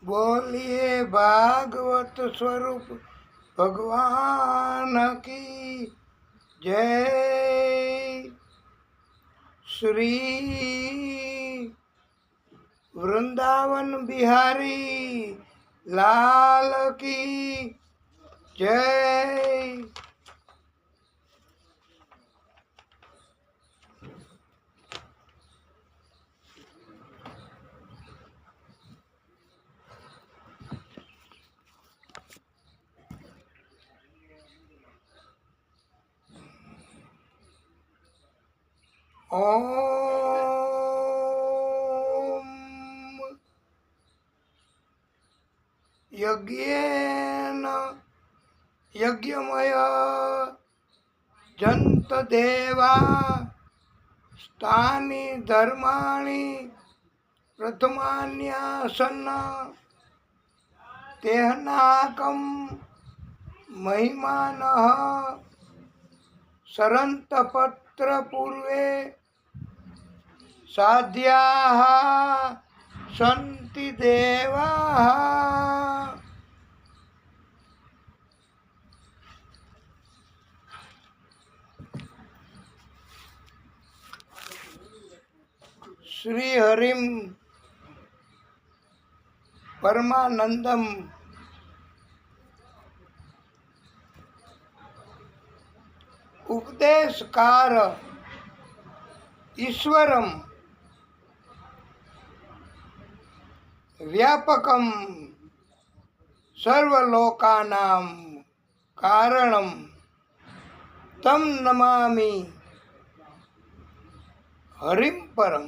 बोलिए भागवत स्वरूप भगवान की जय। श्री वृंदावन बिहारी लाल की जय। ओम यज्ञेन यज्ञमय जंत देवा स्थानि धर्माणि प्रथमान्यासन् तेहनाकं महिमानः सरन्तपत्र पूर्वे साध्याः सन्ति देवाः। श्री हरिम परमानंदम उपदेशकार ईश्वरम व्यापकम सर्वलोकानां कारणम तम नमामि हरिम परम।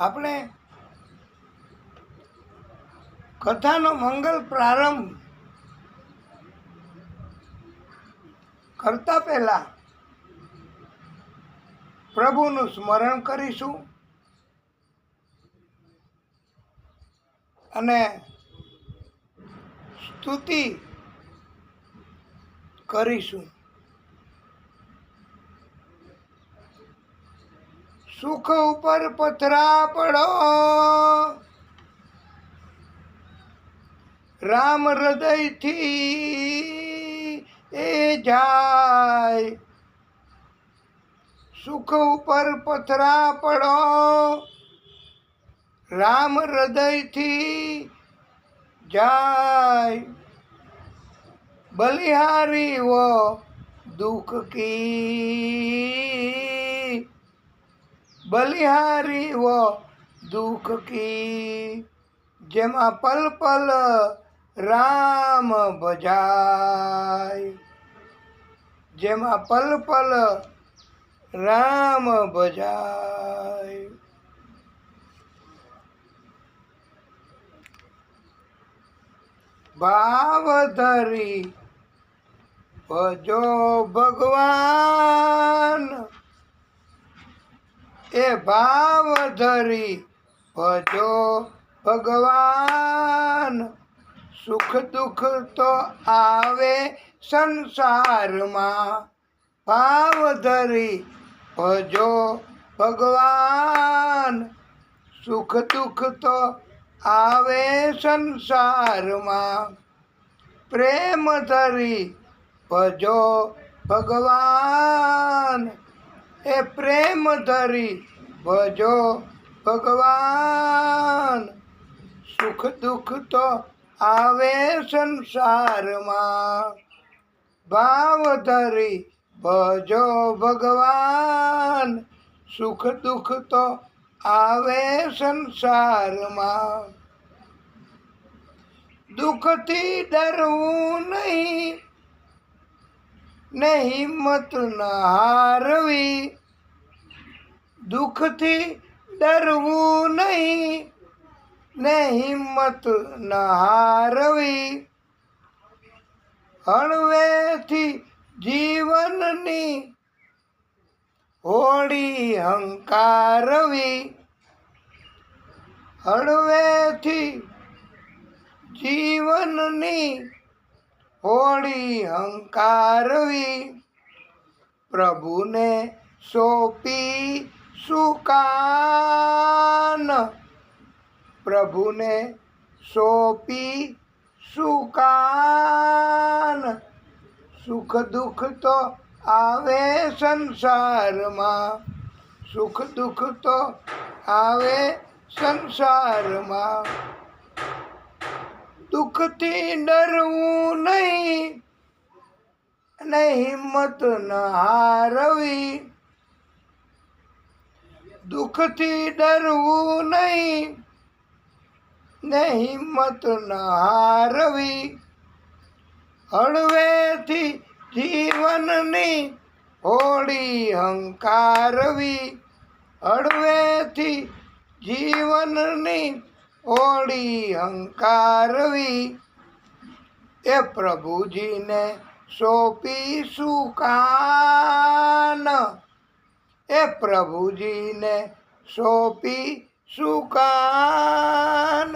આપણે કથાનો મંગલ પ્રારંભ કરતા પહેલા પ્રભુનું સ્મરણ કરીશું અને સ્તુતિ કરીશું। સુખ ઉપર પથરા પડો રામ હૃદયથી એ જાય। સુખ ઉપર પથરા પડો રામ હૃદયથી જાય। બલિહારી વો દુઃખ કી બલિહારી વો દુઃખ કી। જેમાં પલ પલ રામ ભજાય જેમાં પલ પલ રામ ભજાય। ભાવ ધરી ભજો ભગવાન એ ભાવ ધરી ભજો ભગવાન। સુખ દુઃખ તો આવે સંસારમાં ભાવ ધરી ભજો ભગવાન। સુખ દુઃખ તો આવે સંસારમાં પ્રેમ ધરી ભજો ભગવાન એ પ્રેમ ધરી ભજો ભગવાન। સુખ દુઃખ તો આવે સંસારમાં ભાવ ધરી ભજો ભગવાન। સુખ દુઃખ તો આવે સંસારમાં દુઃખથી ડરવું નહીં ને હિંમત ન હારવી। દુઃખથી ડરવું નહીં ને હિંમત ન હારવી, હળવેથી જીવનની હોળી હંકારવી, હળવેથી જીવનની હોળી હંકારવી, પ્રભુને સોંપી સુકાન, પ્રભુને સોંપી સુકાન, સુખ દુઃખ તો આવે સંસારમાં, સુખ દુઃખ તો આવે સંસારમાં, દુઃખથી ડરવું નહીં ને હિંમત ન હારવી, દુઃખથી ડરવું નહીં ને હિંમત ન હારવી, હળવેથી જીવનની હોળી હંકારવી, હળવેથી જીવનની હોળી હંકારવી, એ પ્રભુજીને સોંપી સુકાન, એ પ્રભુજીને સોંપી સુકાન,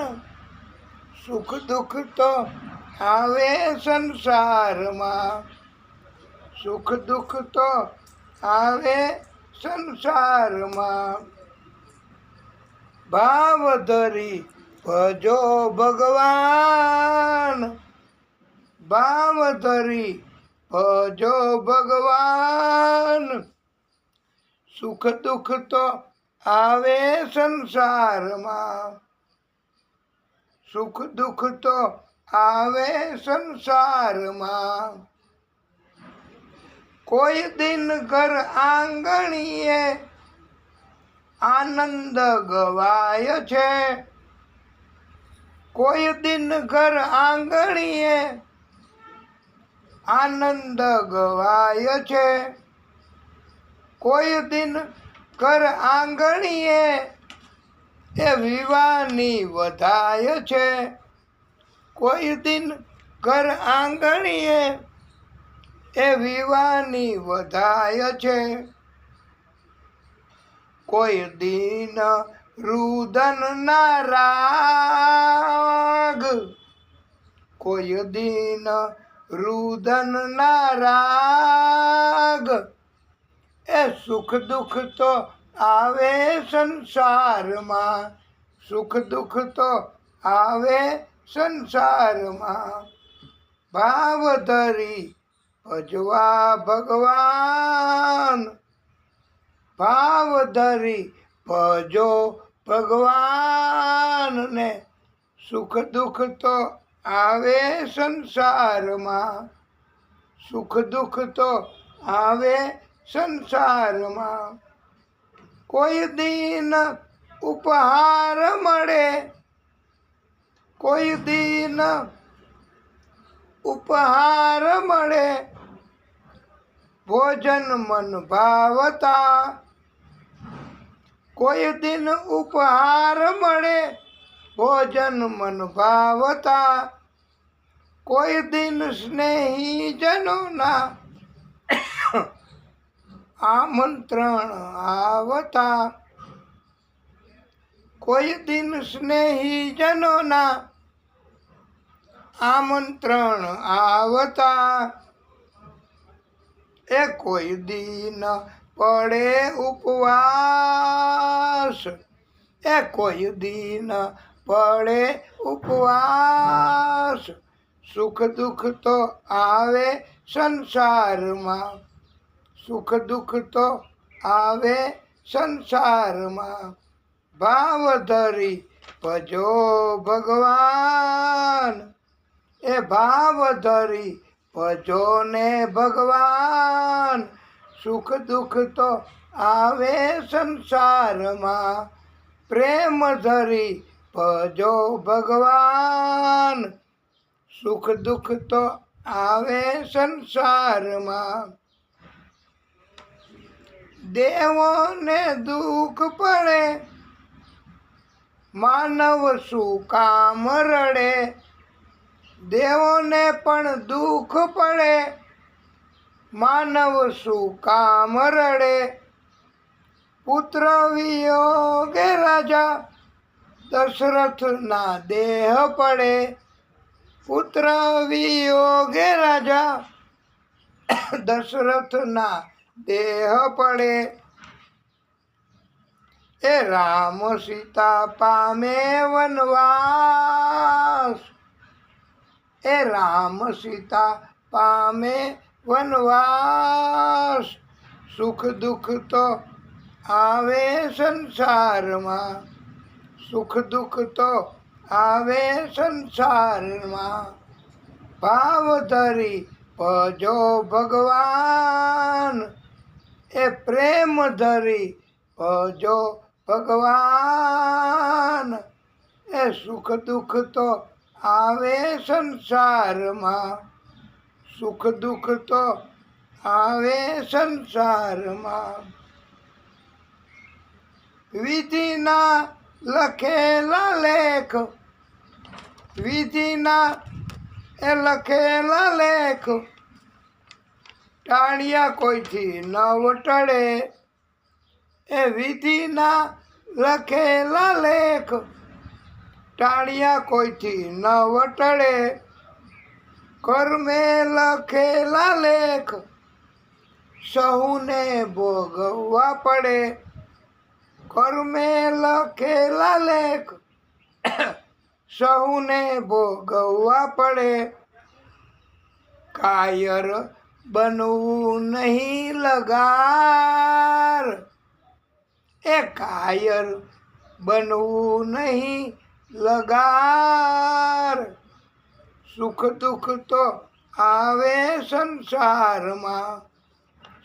સુખ દુઃખ તો આવે સંસારમાં, સુખ દુઃખ તો આવે સંસારમાં, ભાવ ધરી ભજો ભગવાન, ભાવ ધરી ભજો ભગવાન, સુખ દુઃખ તો આવે સંસારમાં, સુખ દુઃખ તો આવે સંસારમાં, કોઈ દિન ઘર આંગણીએ આનંદ ગવાય છે, કોઈ દિન ઘર આંગણીએ આનંદ ગવાય છે, કોઈ દિન ઘર આંગણીએ એ વિવાની વધાય છે, કોઈ દિન ઘર આંગણીએ એ વિવાની વધાય છે, કોઈ દિન રુદન ના રાગ, કોઈ દિન રુદન ના રાગ, એ સુખ દુઃખ તો આવે સંસારમાં, સુખ દુઃખ તો આવે સંસારમાં, ભાવ ધરી ભજવા ભગવાન, ભાવ ધરી ભજો ભગવાનને, સુખ દુઃખ તો આવે સંસારમાં, સુખ દુઃખ તો આવે સંસારમાં, કોઈ દિન ઉપહાર મળે, કોઈ દિન ઉપહાર મળે, ભોજન મન ભાવતા, કોઈ દિન ઉપહાર મળે ભોજન મન ભાવતા, કોઈ દિન સ્નેહીજનોના આમંત્રણ આવતા, કોઈ દિન સ્નેહીજનોના આમંત્રણ આવતા, એ કોઈ દિન પડે ઉપવાસ, એ કોઈ દિન પડે ઉપવાસ, સુખ દુઃખ તો આવે સંસારમાં, સુખ દુઃખ તો આવે સંસારમાં, ભાવ ધરી ભજો ભગવાન, એ ભાવ ધરી ભજો ને ભગવાન, સુખ દુઃખ તો આવે સંસારમાં, પ્રેમ ધરી ભજો ભગવાન, સુખ દુઃખ તો આવે સંસારમાં, દેવોને દુઃખ પડે માનવ શું કામ રડે, દેવોને પણ દુઃખ પડે. માનવ શું કામ રડે, પુત્ર વિયોગે રાજા દશરથના દેહ પડે. પુત્ર વિયોગે રાજા દશરથના દેહ પડે. એ રામ સીતા પામે વનવાસ, એ રામ સીતા પામે વનવાસ. સુખ દુઃખ તો આવે સંસારમાં, સુખ દુઃખ તો આવે સંસારમાં. ભાવ ધરી ભજો ભગવાન, એ પ્રેમ ધરી ભજો ભગવાન. એ સુખ દુઃખ તો આવે સંસારમાં, સુખ દુઃખ તો આવે સંસારમાં. વિધિના લખેલા લેખ, વિધિના એ લખેલા લેખ, ટાણિયા કોઈથી ન વટળે. એ વિધિના લખેલા લેખ, ટાણિયા કોઈથી ન વટળે. કર્મે લખેલા લેખ, સહુને ભોગવવા પડે. કર્મે લખેલા લેખ, સહુને ભોગવવા પડે. કાયર બનવું નહીં લગાર, એ કાયર બનવું નહીં લગાર. સુખ દુઃખ તો આવે સંસારમાં,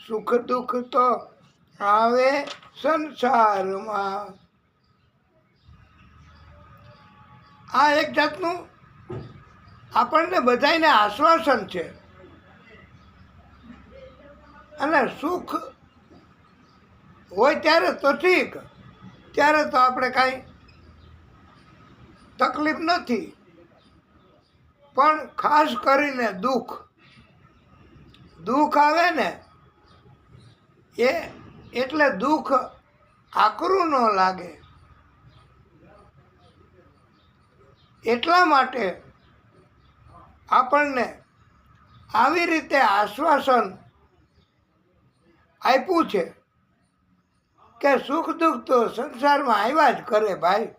સુખ દુઃખ તો આવે સંસારમાં. આ એક જાતનું આપણને બધાને આશ્વાસન છે. અને સુખ હોય ત્યારે તો ઠીક, ત્યારે તો આપણે કાંઈ તકલીફ નથી. પણ ખાસ કરીને દુઃખ, દુઃખ આવે ને એ એટલે દુઃખ આકરું ન લાગે. એટલા માટે આપણને આવી રીતે આશ્વાસન આપ્યું છે કે સુખ દુઃખ તો સંસારમાં આવ્યા જ કરે ભાઈ.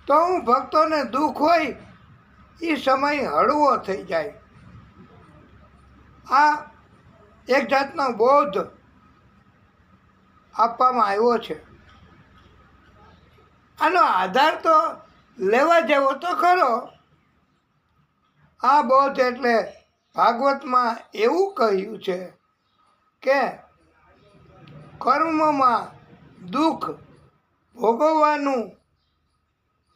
તો હું ભક્તોને દુઃખ હોય એ સમય હળવો થઈ જાય. આ એક જાતનો બોધ આપવામાં આવ્યો છે. આનો આધાર તો લેવા જેવો તો ખરો. આ બોધ એટલે ભાગવતમાં એવું કહ્યું છે કે કર્મમાં દુઃખ ભોગવવાનું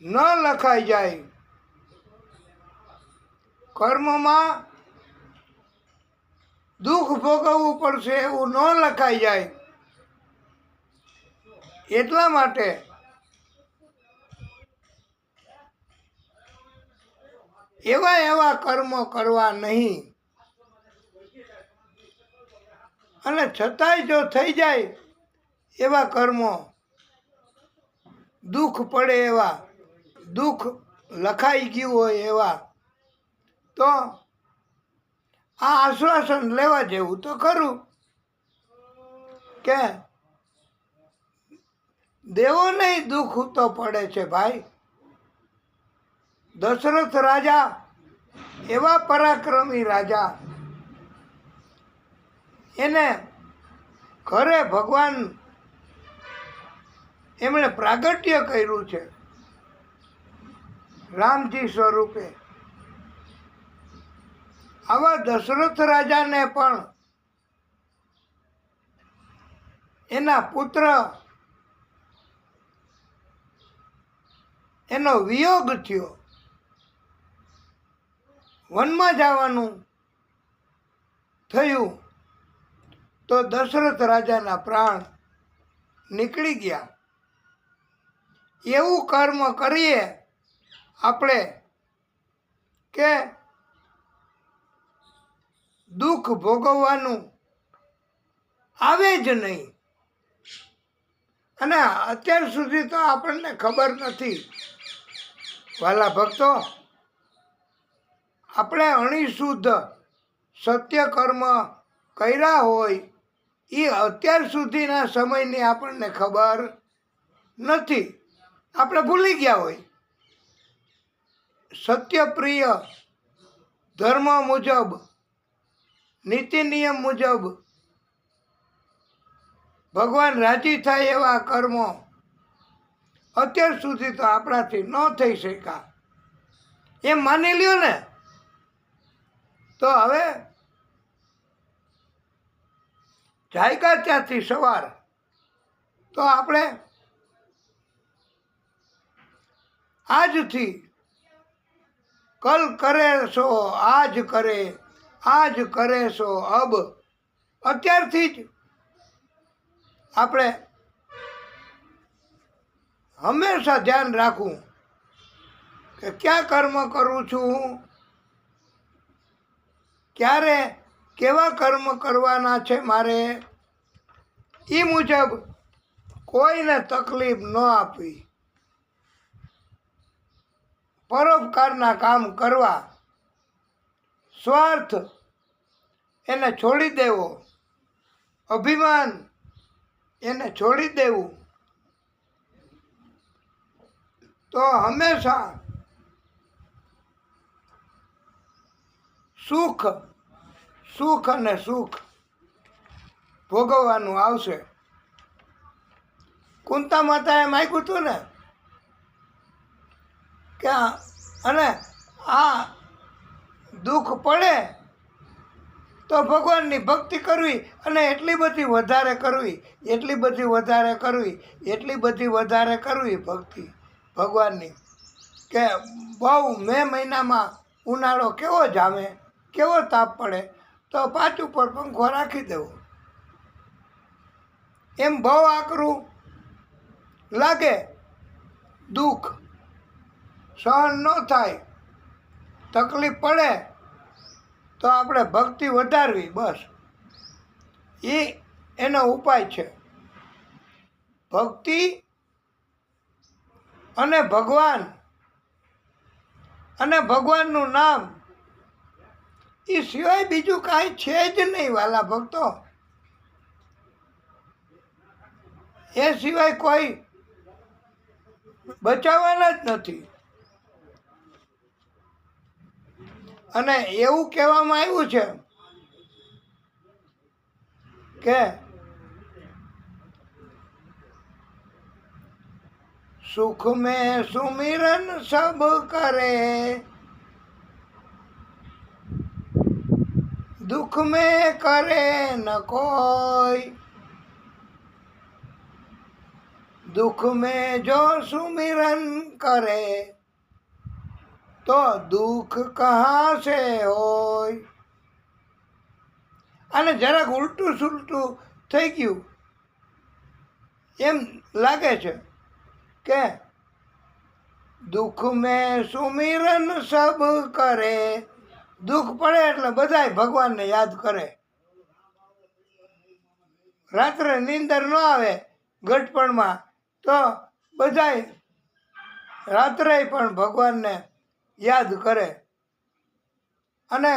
ન લખાઈ જાય. કર્મમાં દુઃખ ભોગવવું પડશે એવું ન લખાઈ જાય. એટલા માટે એવા એવા કર્મો કરવા નહીં. અને છતાંય જો થઈ જાય એવા કર્મો, દુઃખ પડે એવા, દુઃખ લખાઈ ગયું હોય એવા, તો આ આશ્વાસન લેવા જેવું તો ખરું કે દેવો નહીં દુઃખ તો પડે છે ભાઈ. દશરથ રાજા એવા પરાક્રમી રાજા, એને ઘરે ભગવાન એમણે પ્રાગટ્ય કર્યું છે રામજી સ્વરૂપે. આવા દશરથ રાજાને પણ એના પુત્ર એનો વિયોગ થયો. વનમાં જવાનું થયું તો દશરથ રાજાના પ્રાણ નીકળી ગયા. એવું કર્મ કરીએ આપણે કે દુઃખ ભોગવવાનું આવે જ નહીં. અને અત્યાર સુધી તો આપણને ખબર નથી વાલા ભક્તો, આપણે અણીશુદ્ધ સત્ય કર્મ કર્યા હોય એ અત્યાર સુધીના સમયની આપણને ખબર નથી. આપણે ભૂલી ગયા હોય. સત્યપ્રિય ધર્મ મુજબ, નીતિ નિયમ મુજબ ભગવાન રાજી થાય એવા કર્મો અત્યાર સુધી તો આપણાથી ન થઈ શક્યા એમ માની લ્યો ને. તો હવે જાયગા ત્યાંથી સવાર તો આપણે આજથી કલ કરે સો આજ કરે, આજ કરે સો અબ, અત્યારથી જ આપણે હંમેશા ધ્યાન રાખવું કે ક્યાં કર્મ કરું છું, ક્યારે કેવા કર્મ કરવાના છે મારે, એ મુજબ કોઈને તકલીફ ન આપવી, પરોપકારના કામ કરવા, સ્વાર્થ એને છોડી દેવો, અભિમાન એને છોડી દેવું. તો હંમેશા સુખ સુખ અને સુખ ભોગવવાનું આવશે. કુંતા માતાએ માગ્યું હતું ને કે અને આ દુઃખ પડે તો ભગવાનની ભક્તિ કરવી અને એટલી બધી વધારે કરવી, એટલી બધી વધારે કરવી, એટલી બધી વધારે કરવી ભક્તિ ભગવાનની કે બહુ મે મહિનામાં ઉનાળો કેવો જામે, કેવો તાપ પડે તો 5 ઉપર પંખો રાખી દેવો. એમ બહુ આકરું લાગે, દુઃખ સહન ન થાય, તકલીફ પડે તો આપણે ભક્તિ વધારવી, બસ એ એનો ઉપાય છે. ભક્તિ અને ભગવાન અને ભગવાનનું નામ એ સિવાય બીજું કાંઈ છે જ નહીં વાલા ભક્તો. એ સિવાય કોઈ બચાવવાના જ નથી. અને એવું કહેવામાં આવ્યું છે કે સુખ મેં સુમિરન સબ કરે, दुख में करे न कोई, दुख में जो सुमिरन करे तो दुख कहाँ से होय. અને જરાક ઉલટું સુલટું થઈ ગયું એમ લાગે છે કે દુઃખ મેં સુમિરન સબ કરે, દુઃખ પડે એટલે બધાય ભગવાનને યાદ કરે. રાત્રે નીંદર ન આવે ગઢપણમાં તો બધાય રાત્રે પણ ભગવાનને યાદ કરે. અને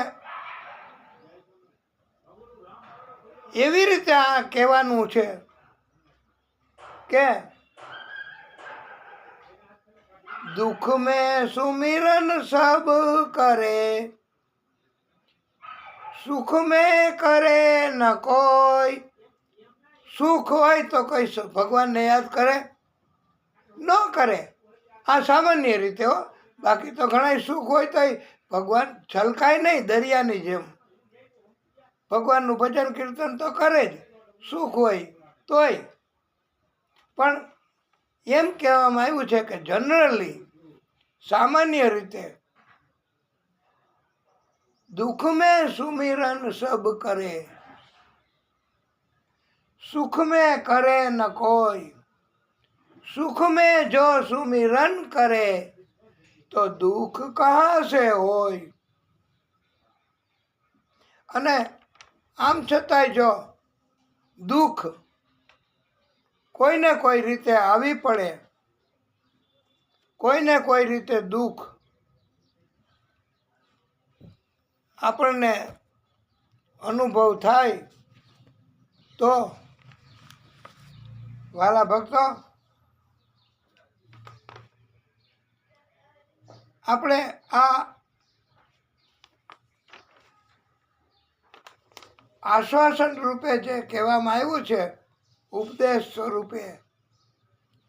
એવી રીતે આ કહેવાનું છે કે દુઃખ મેં સુમિરન સબ કરે, સુખ મેં કરે ન કોઈ. સુખ હોય તો કોઈ ભગવાનને યાદ કરે? ન કરે. આ સામાન્ય રીતે હો, બાકી તો ઘણા સુખ હોય તો ભગવાન છલકાય નહીં દરિયાની જેમ. ભગવાનનું ભજન કીર્તન તો કરે જ, સુખ હોય તોય. પણ એમ કહેવામાં આવ્યું છે કે જનરલી સામાન્ય રીતે દુઃખ મેં સુમિરન સબ કરે, સુખ મેં કરે ન કોઈ. सुख में जो सुमिरन करे तो दुख कहाँ से होय। અને આમ છતાંય જો દુઃખ કોઈને કોઈ રીતે આવી પડે, કોઈને કોઈ રીતે દુઃખ આપણને અનુભવ થાય તો વાલા ભક્તો આપણે આ આશ્વાસન રૂપે જે કહેવામાં આવ્યું છે ઉપદેશ સ્વરૂપે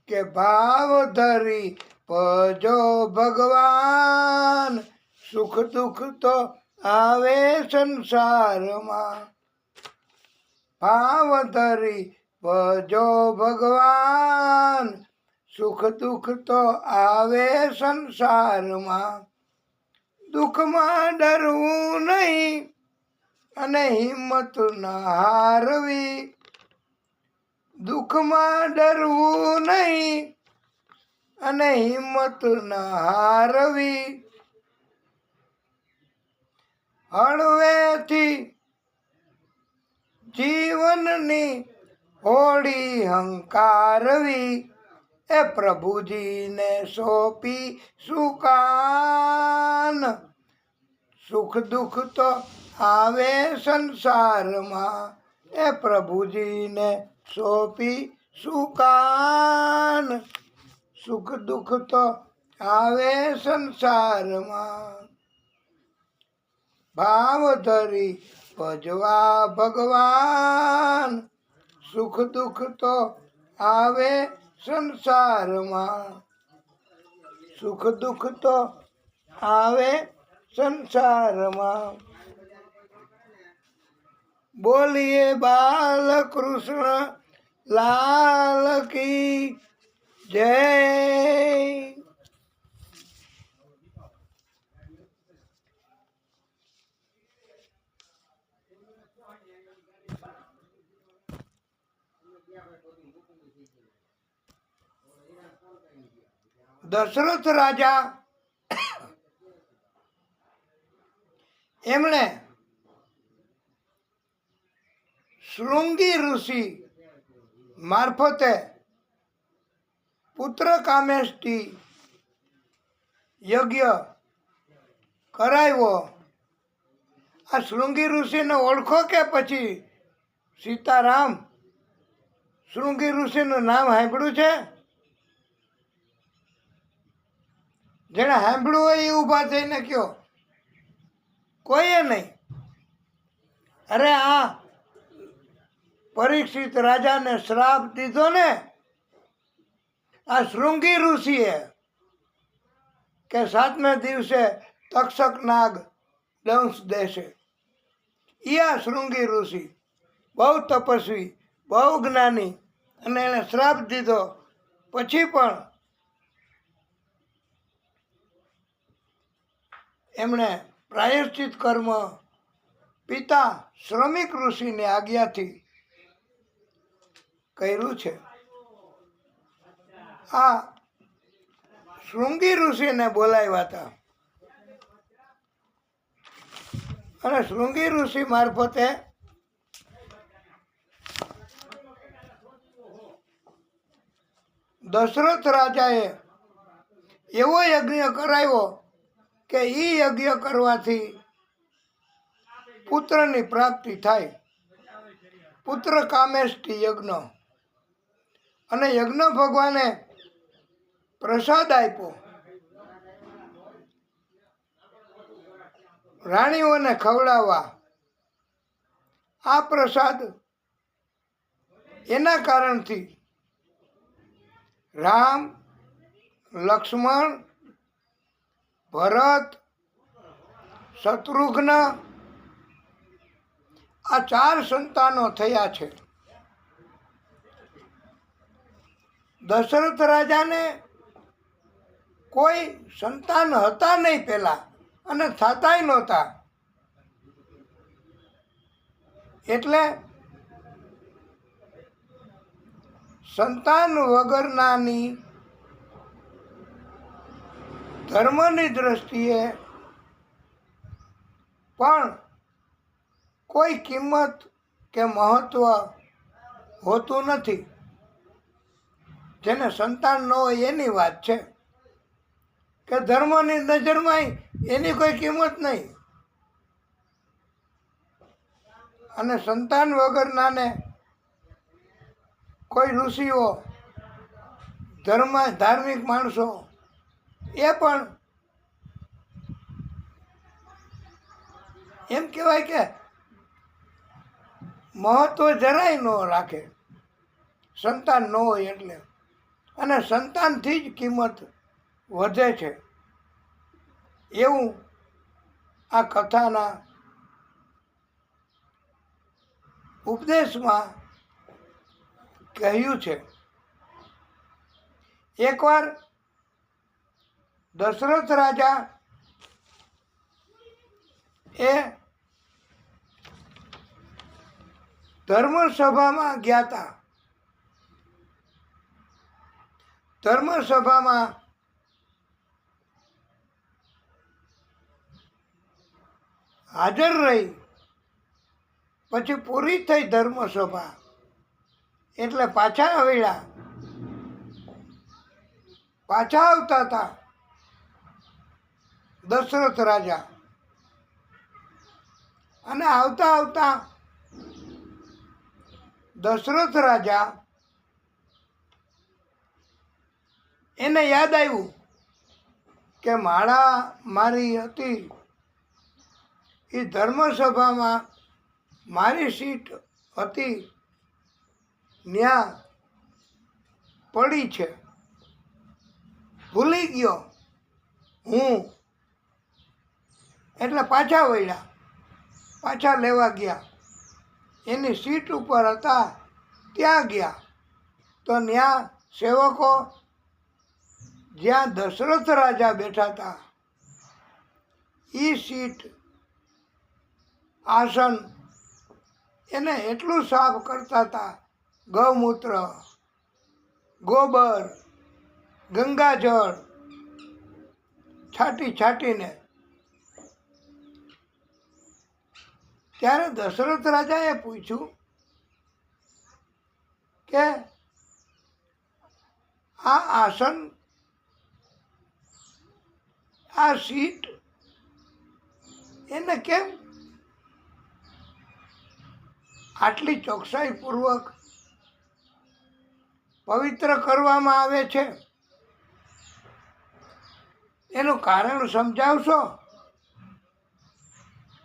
કે ભાવ ધરી ભજો ભગવાન, સુખ દુઃખ તો આવે સંસારમાં। ભાવ ધરી ભજો ભગવાન, સુખ દુઃખ તો આવે સંસારમાં। દુઃખમાં ડરવું નહીં અને હિંમત ના હારવી, દુઃખમાં ડરવું નહીં અને હિંમત ના હારવી। હળવેથી જીવનની હોડી હંકારવી, એ પ્રભુજીને સોંપી સુકાન। સુખ દુઃખ તો આવે સંસારમાં, એ પ્રભુજીને સોંપી સુકાન। સુખ દુઃખ તો આવે સંસારમાં। ભાવ ધરી ભજવા ભગવાન, સુખ દુઃખ તો આવે સંસારમાં। સુખ દુઃખ તો આવે સંસારમાં। બોલીએ બાલકૃષ્ણ લાલ કી જય। દશરથ રાજા એમણે શૃંગી ઋષિ મારફતે પુત્ર કામેષ્ટિ યજ્ઞ કરાવ્યો। આ શૃંગી ઋષિને ઓળખો કે પછી સીતારામ? શૃંગી ઋષિનું નામ સાંભળ્યું છે? જેને સાંભળ્યું હોય એ ઊભા થઈને કયો। કોઈએ નહીં। અરે આ પરીક્ષિત રાજાને શ્રાપ દીધો ને આ શૃંગી ઋષિએ કે 7મે દિવસે તક્ષક નાગ દંશ દેશે। આ શૃંગી ઋષિ બહુ તપસ્વી, બહુ જ્ઞાની, અને એણે શ્રાપ દીધો પછી પણ એમણે પ્રાયશ્ચિત કર્મ પિતા શ્રમિક ઋષિની આજ્ઞાથી કર્યું છે। આ શૃંગી ઋષિને બોલાવ્યા હતા અને શૃંગી ઋષિ મારફતે દશરથ રાજાએ એવો યજ્ઞ કરાવ્યો કે એ યજ્ઞ કરવાથી પુત્રની પ્રાપ્તિ થાય। પુત્ર કામેષ્ટિ યજ્ઞ। અને યજ્ઞ ભગવાને પ્રસાદ આપ્યો, રાણીઓને ખવડાવવા। આ પ્રસાદ એના કારણથી રામ, લક્ષ્મણ, ભરત, શત્રુઘ્ન આ 4 સંતાનો થયા છે। દશરથ રાજાને કોઈ સંતાન હતા નહીં પહેલા, અને થતાય નહોતા। એટલે સંતાન વગરનાની ધર્મની દ્રષ્ટિએ પણ કોઈ કિંમત કે મહત્વ હોતું નથી. જેને સંતાન ન હોય એની વાત છે કે ધર્મની નજરમાં એની કોઈ કિંમત નહીં. અને સંતાન વગરનાને કોઈ ઋષિઓ, ધાર્મિક માણસો એ પણ એમ કહેવાય કે મહત્વ જરાય ન રાખે સંતાન ન હોય એટલે. અને સંતાનથી જ કિંમત વધે છે એવું આ કથાના ઉપદેશમાં કહ્યું છે. એકવાર દશરથ રાજા એ ધર્મસભામાં ગયા હતા. ધર્મસભામાં હાજર રહી પછી પૂરી થઈ ધર્મસભા એટલે પાછા આવ્યા. પાછા આવતા હતા દશરથ રાજા. અને આવતા આવતા દશરથ રાજા એને યાદ આવ્યું કે મારી હતી એ ધર્મસભામાં મારી સીટ હતી ત્યાં પડી છે, ભૂલી ગયો હું. એટલે પાછા વળ્યા, પાછા લેવા ગયા. એની સીટ ઉપર હતા ત્યાં ગયા તો ત્યાં સેવકો જ્યાં દશરથ રાજા બેઠા હતા એ સીટ, આસન એને એટલું સાફ કરતા હતા, ગૌમૂત્ર, ગોબર, ગંગાજળ છાંટીને. ત્યારે દશરથ રાજાએ પૂછ્યું કે આ આસન, આ સીટ એને કેમ આટલી ચોકસાઈપૂર્વક પવિત્ર કરવામાં આવે છે? એનું કારણ સમજાવશો?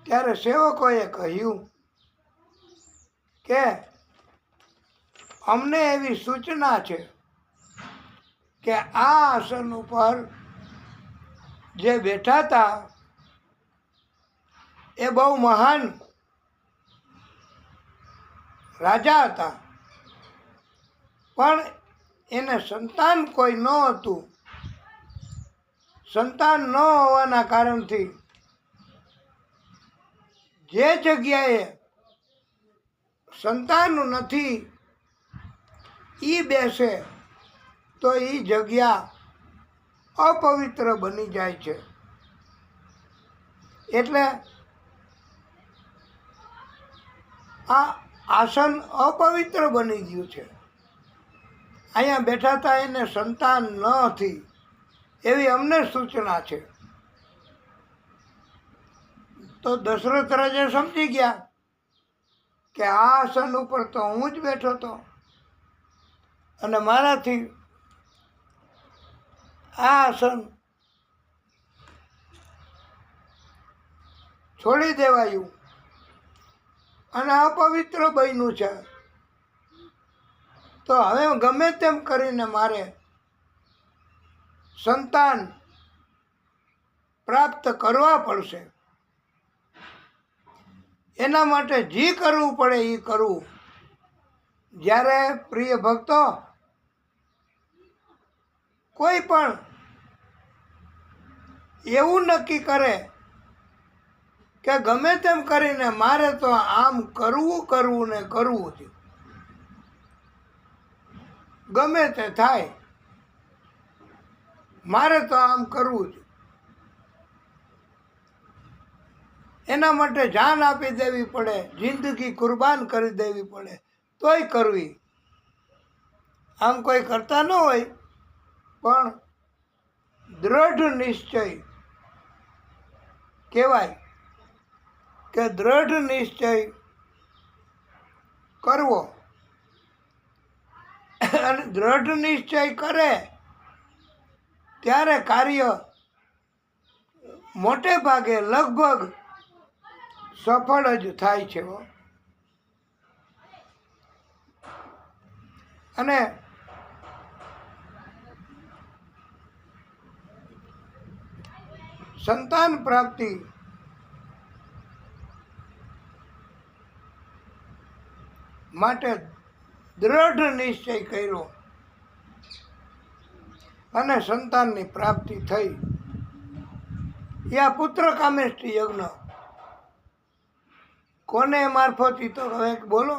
ત્યારે સેવકોએ કહ્યું કે અમને એવી સૂચના છે કે આ આસન ઉપર જે બેઠા હતા એ બહુ મહાન રાજા હતા, પણ એને સંતાન કોઈ ન હતું. સંતાન ન હોવાના કારણથી જે જગ્યાએ સંતાન નથી એ બેસે તો એ જગ્યા અપવિત્ર બની જાય છે. એટલે આ આસન અપવિત્ર બની ગયું છે. અહીંયા બેઠા હતા એને સંતાન નથી એવી અમને સૂચના છે. તો દશરથ રાજા સમજી ગયા કે આ આસન ઉપર તો હું જ બેઠો હતો અને મારાથી આ આસન છોડી દેવાયું અને અપવિત્ર બન્યું છે. તો હવે ગમે તેમ કરીને મારે સંતાન પ્રાપ્ત કરવા પડશે. એના માટે જે કરવું પડે એ કરવું. જ્યારે પ્રિય ભક્તો કોઈ પણ એવું નક્કી કરે કે ગમે તેમ કરીને મારે તો આમ કરવું ને કરવું છે, ગમે તે થાય, મારે તો આમ કરવું જ, એના માટે જાન આપી દેવી પડે, જિંદગી કુરબાન કરી દેવી પડે, તોય કરવી. આમ કોઈ કરતા ન હોય, પણ દ્રઢ નિશ્ચય કહેવાય કે દ્રઢ નિશ્ચય કરવો. અને દ્રઢ નિશ્ચય કરે ત્યારે કાર્ય મોટે ભાગે લગભગ સફળ જ થાય છે. અને સંતાન પ્રાપ્તિ માટે દ્રઢ નિશ્ચય કર્યો અને સંતાનની પ્રાપ્તિ થઈ. આ પુત્ર કામેષ્ટિ યજ્ઞ કોને મારફત તો હવે બોલો,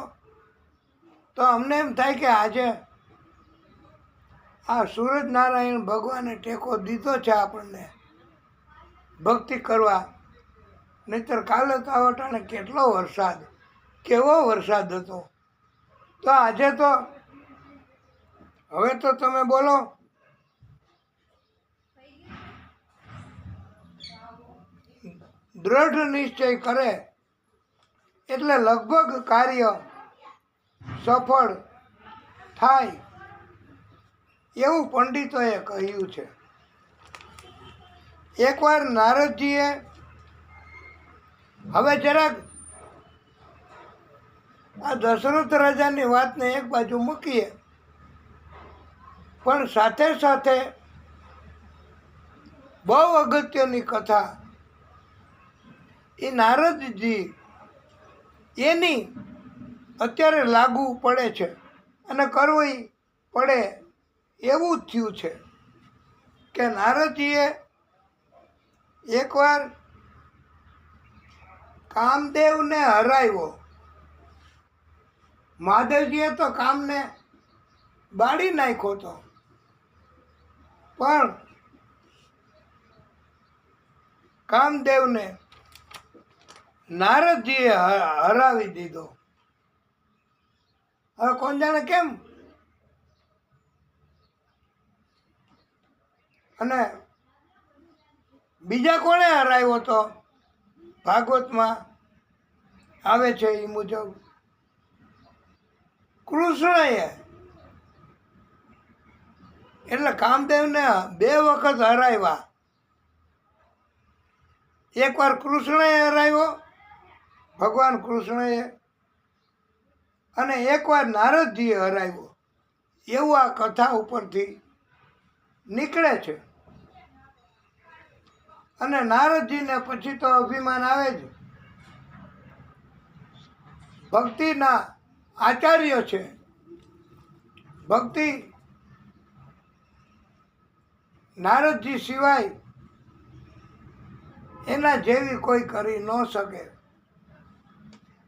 તો અમને એમ થાય કે આજે આ સૂરજનારાયણ ભગવાને ટેકો દીધો છે આપણને ભક્તિ કરવા. નહીતર કાલે તો આવટાણે કેટલો વરસાદ, કેવો વરસાદ હતો. તો આજે તો હવે તો તમે બોલો, દ્રઢ નિશ્ચય કરે એટલે લગભગ કાર્ય સફળ થાય એવું પંડિતોએ કહ્યું છે. એકવાર નારદજીએ, હવે જરાક આ દશરથ રાજાની વાતને એક બાજુ મૂકીએ, પણ સાથે સાથે બહુ અગત્યની કથા એ નારદજી એની અત્યારે લાગુ પડે છે અને કરવી પડે એવું જ થયું છે કે નારદજીએ એકવાર કામદેવને હરાવ્યો. મહાદેવજીએ તો કામને બાળી નાખ્યો હતો, પણ કામદેવને નારદજીએ હરાવી દીધો. હવે કોણ જાણે કેમ. અને બીજા કોણે હરાવ્યો તો ભાગવતમાં આવે છે એ મુજબ કૃષ્ણએ. એટલે કામદેવને 2 વખત હરાવ્યા. એકવાર કૃષ્ણએ હરાવ્યો, ભગવાન કૃષ્ણએ, અને એકવાર નારદજીએ હરાવ્યો. એવું આ કથા ઉપરથી નીકળે છે. અને નારદજીને પછી તો અભિમાન આવે જ, ભક્તિના આચાર્ય છે, ભક્તિ નારદજી સિવાય એના જેવી કોઈ કરી ન શકે.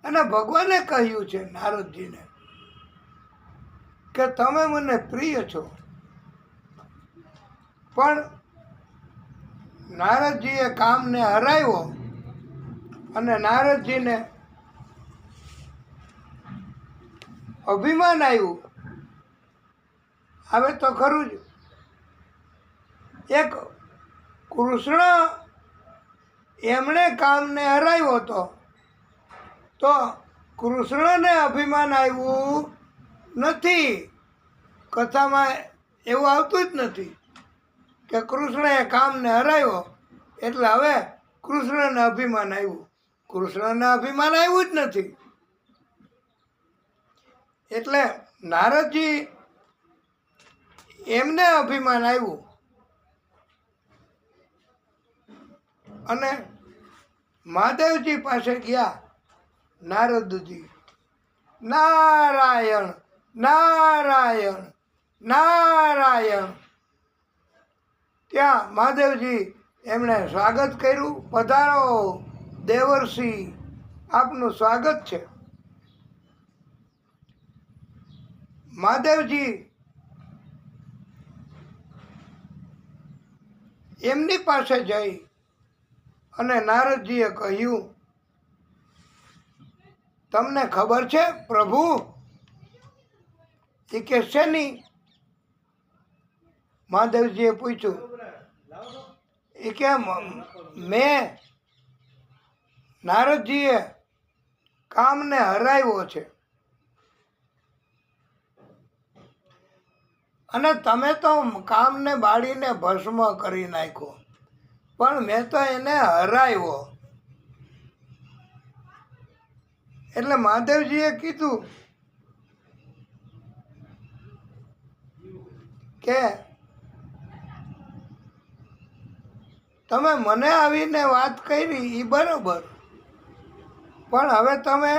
અને ભગવાને કહ્યું છે નારદજીને કે તમે મને પ્રિય છો. પણ નારદજીએ કામને હરાવ્યો અને નારદજીને અભિમાન આવ્યું. હવે તો ખરું જ, એક કૃષ્ણ એમણે કામને હરાવ્યો હતો, તો કૃષ્ણને અભિમાન આવ્યું નથી. કથામાં એવું આવતું જ નથી કે કૃષ્ણએ કામને હરાવ્યો એટલે હવે કૃષ્ણને અભિમાન આવ્યું. કૃષ્ણને અભિમાન આવ્યું જ નથી. એટલે નારદજી એમને અભિમાન આવ્યું અને મહાદેવજી પાસે ગયા. નારદજી નારાયણ નારાયણ નારાયણ. ત્યાં મહાદેવજી એમણે સ્વાગત કર્યું. પધારો દેવર્ષિ, આપનું સ્વાગત છે. મહાદેવજી એમની પાસે જઈ અને નારદજીએ કહ્યું, તમને ખબર છે પ્રભુ? એ કે શેની? મહાદેવજીએ પૂછ્યું. એ કે મેં નારદજીએ કામને હરાવ્યો છે અને તમે તો કામને બાળીને ભસ્મ કરી નાખ્યો, પણ મેં તો એને હરાવ્યો. એટલે મહાદેવજીએ કીધું કે તમે મને આવીને વાત કરી એ બરાબર, પણ હવે તમે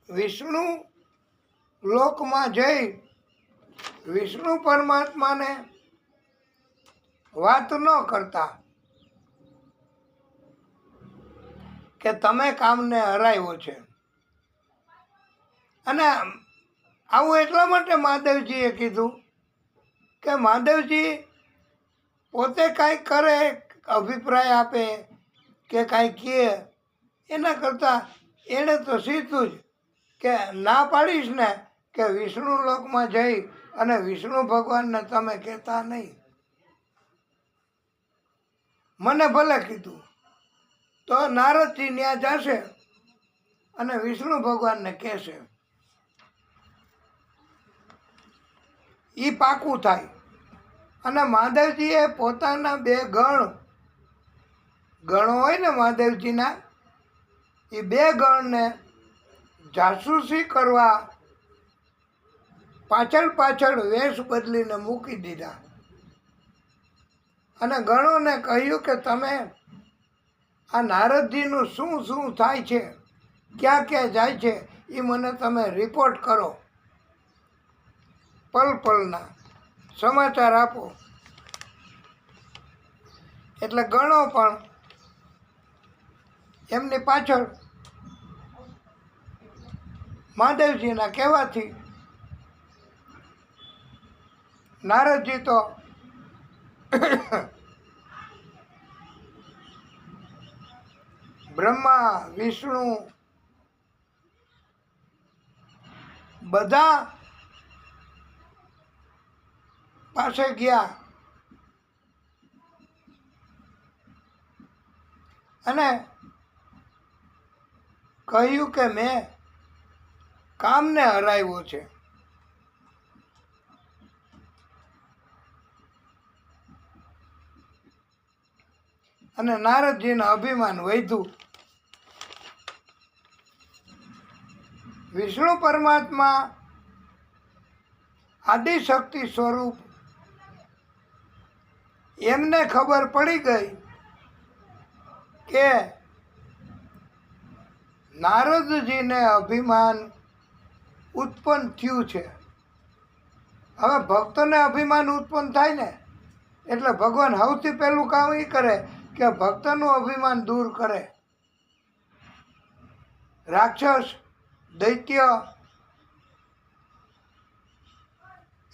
વિષ્ણુ લોકમાં જઈ વિષ્ણુ પરમાત્માને વાત ન કરતા કે તમે કામને હરાવ્યો છે. અને આવું એટલા માટે મહાદેવજીએ કીધું કે મહાદેવજી પોતે કાંઈ કરે, અભિપ્રાય આપે કે કાંઈ કહે, એના કરતાં એણે તો સીધું જ કે ના પાડીશ ને કે વિષ્ણુ લોકમાં જઈ અને વિષ્ણુ ભગવાનને તમે કહેતા નહીં. મને ભલે કીધું તો નારદજી ત્યાં જશે અને વિષ્ણુ ભગવાનને કહેશે, એ પાકું થાય. અને મહાદેવજીએ પોતાના 2 ગણો હોય ને મહાદેવજીના, એ 2 ગણને જાસૂસી કરવા પાછળ વેશ બદલીને મૂકી દીધા અને ગણોને કહ્યું કે તમે આ નારદજીનું શું થાય છે, ક્યાં ક્યાં જાય છે, એ મને તમે રિપોર્ટ કરો, પલના સમાચાર આપો. એટલે ગણો પણ એમની પાછળ મહાદેવજીના કહેવાથી નારદજી તો બ્રહ્મા વિષ્ણુ બધા પાસે ગયા અને કહ્યું કે મેં કામને હરાવ્યો છે. અને નારદજીનું અભિમાન વધ્યું. વિષ્ણુ પરમાત્મા આદિશક્તિ સ્વરૂપ એમને ખબર પડી ગઈ કે નારદજીને અભિમાન ઉત્પન્ન થયું છે. હવે ભક્તોને અભિમાન ઉત્પન્ન થાય ને એટલે ભગવાન સૌથી પહેલું કામ એ કરે કે ભક્તનું અભિમાન દૂર કરે. રાક્ષસ દૈત્ય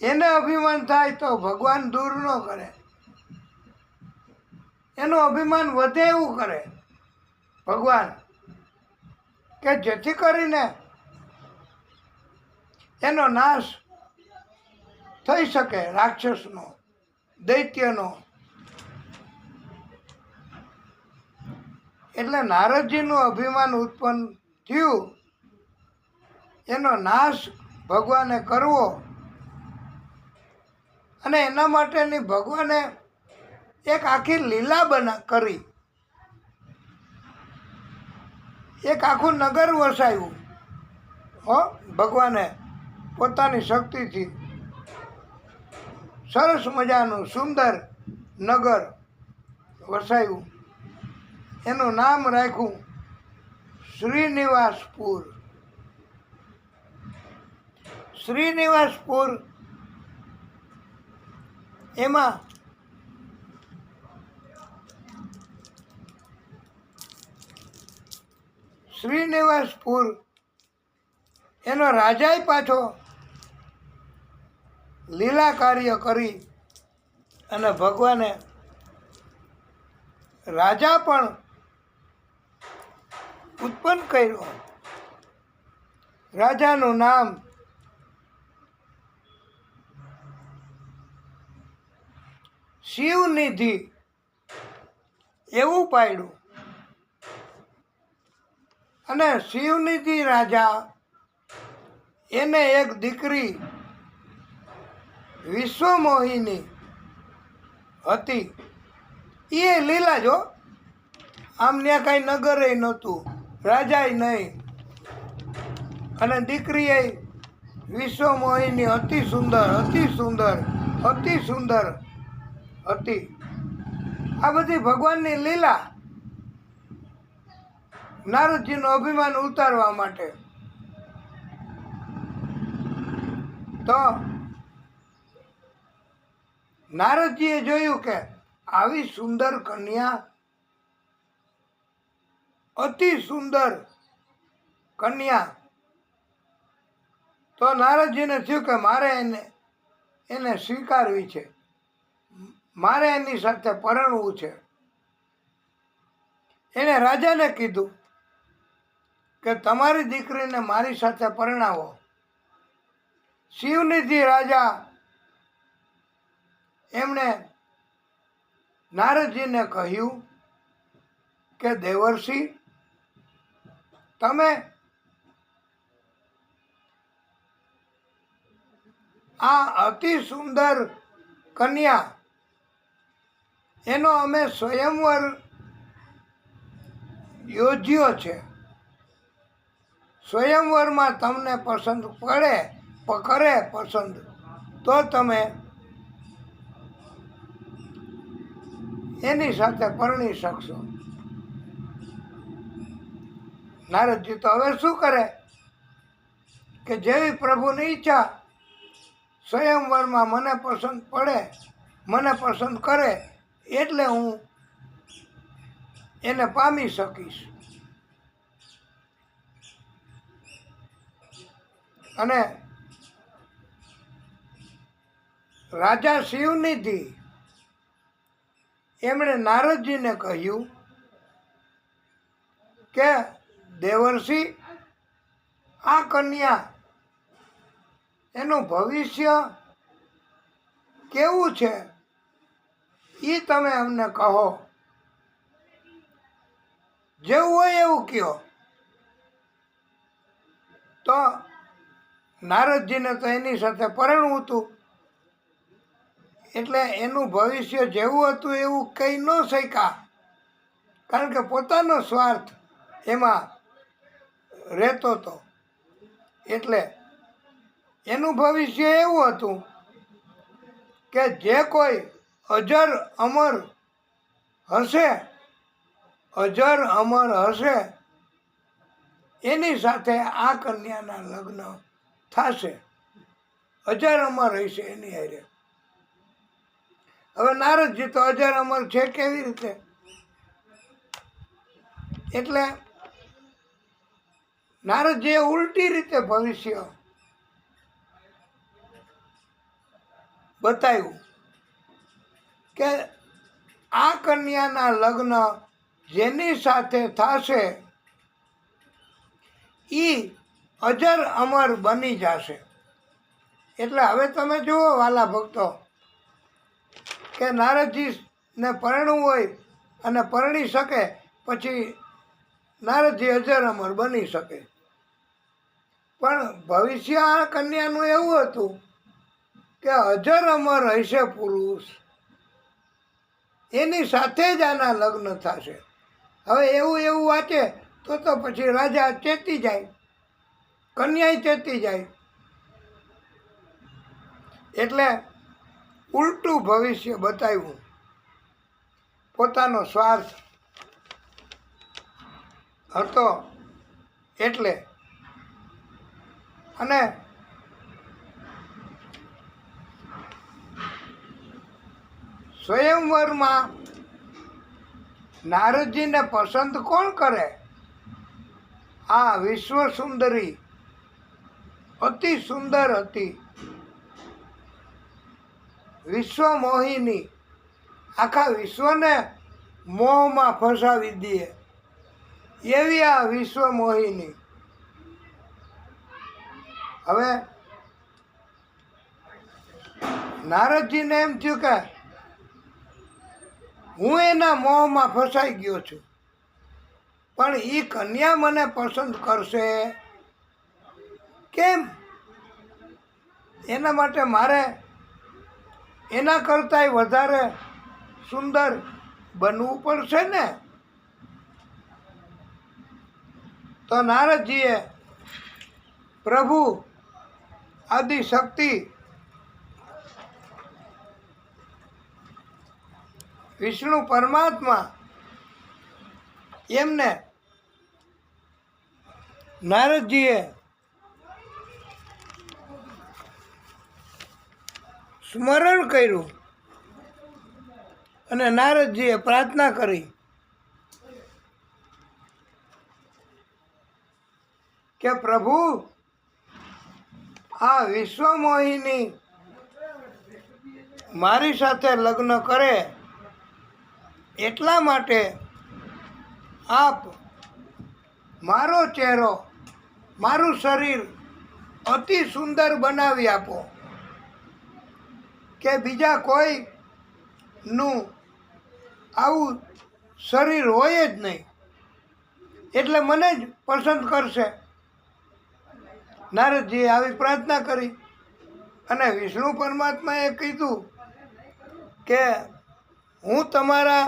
એને અભિમાન થાય તો ભગવાન દૂર ન કરે, એનું અભિમાન વધે એવું કરે ભગવાન, કે જેથી કરીને એનો નાશ થઈ શકે, રાક્ષસનો દૈત્યનો. એટલે નારદજીનું અભિમાન ઉત્પન્ન થયું, એનો નાશ ભગવાને કરવો અને એના માટેની ભગવાને એક આખી લીલા કરી, એક આખું નગર વસાવ્યું. ભગવાને પોતાની શક્તિથી સરસ મજાનું સુંદર નગર વસાવ્યું. એનું નામ રાખ્યું શ્રીનિવાસપુર. શ્રીનિવાસપુર એમાં શ્રીનિવાસપુર એનો રાજાએ પાછો લીલા કાર્ય કરી અને ભગવાને રાજા પણ ઉત્પન્ન કર્યો. રાજાનું નામ શિવનિધિ એવું પાડ્યું. અને શિવનિધિ રાજા એને એક દીકરી વિશ્વમોહિની હતી. એ લીલા જો, આમ ત્યાં કાંઈ નગરે નહોતું, રાજાય નહીં. અને દીકરી એ વિશ્વમોહિની અતિ સુંદર, અતિ સુંદર, અતિ સુંદર હતી. આ બધી ભગવાનની લીલા નારદજીનું અભિમાન ઉતારવા માટે. તો નારદજીએ જોયું કે આવી સુંદર કન્યા, અતિ સુંદર કન્યા, તો નારદજીને થયું કે મારે એને સ્વીકારવી છે, મારે એની સાથે પરણવું છે. એણે રાજાને કીધું કે તમારી દીકરીને મારી સાથે પરણાવો. શિવનિધિ રાજા એમણે નારદજીને કહ્યું કે દેવર્ષિ, તમે આ અતિ સુંદર કન્યા, એનો અમે સ્વયંવર યોજ્યો છે. સ્વયંવરમાં તમને પસંદ કરે પસંદ, તો તમે એની સાથે પરણી શકશો. નારદજી તો હવે શું કરે કે જેવી પ્રભુની ઈચ્છા, સ્વયંવરમાં મને પસંદ પડે, મને પસંદ કરે એટલે હું એને પામી શકીશ. અને રાજા શિવનિધિ એમણે નારદજીને કહ્યું કે દેવર્ષિ, આ કન્યા, એનું ભવિષ્ય કેવું છે એ તમે અમને કહો. જેવું હોય એવું કહો. તો નારદજીને તો એની સાથે પરણવું હતું, એટલે એનું ભવિષ્ય જેવું હતું એવું કહી ન શક્યા, કારણ કે પોતાનો સ્વાર્થ એમાં રહેતો હતો. એટલે એનું ભવિષ્ય એવું હતું કે જે કોઈ અજર અમર હશે, અજર અમર હશે, એની સાથે આ કન્યાના લગ્ન થશે. અજર અમર હશે એની હારે. હવે નારદજી તો અજર અમર છે કેવી રીતે? એટલે નારદજીએ ઉલટી રીતે ભવિષ્ય બતાવ્યું કે આ કન્યાના લગ્ન જેની સાથે થશે એ અજર અમર બની જશે. એટલે હવે તમે જુઓ વાલા ભક્તો કે નારદજીને પરણવું હોય અને પરણી શકે, પછી નારદજી અજર અમર બની શકે. પણ ભવિષ્ય આ કન્યાનું એવું હતું કે અજર અમર હશે પુરુષ, એની સાથે જ આના લગ્ન થશે. હવે એવું વાંચે તો પછી રાજા ચેતી જાય, કન્યાય ચેતી જાય. એટલે ઉલટું ભવિષ્ય બતાવ્યું, પોતાનો સ્વાર્થ હતો એટલે. અને સ્વયંવરમાં નારદજીને પસંદ કોણ કરે? આ વિશ્વ સુંદરી અતિ સુંદર હતી, વિશ્વ મોહિની આખા વિશ્વને મોહમાં ફસાવી દે એવી આ વિશ્વ મોહિની. હવે નારદજીને એમ થયું કે હું એના મોહમાં ફસાઈ ગયો છું, પણ એ કન્યા મને પસંદ કરશે કેમ? એના માટે મારે એના કરતાંય વધારે સુંદર બનવું પડશે ને. તો નારદજીએ પ્રભુ આદિશક્તિ વિષ્ણુ પરમાત્મા એમને નારદજીએ સ્મરણ કર્યું અને નારદજીએ પ્રાર્થના કરી કે પ્રભુ આ વિશ્વમોહિની મારી સાથે લગ્ન કરે એટલા માટે આપ મારો ચહેરો મારું શરીર અતિ સુંદર બનાવી આપો કે બીજા કોઈનું આવું શરીર હોય જ નહીં, એટલે મને જ પસંદ કરશે. નારદજીએ આવી પ્રાર્થના કરી અને વિષ્ણુ પરમાત્માએ કીધું કે હું તમારા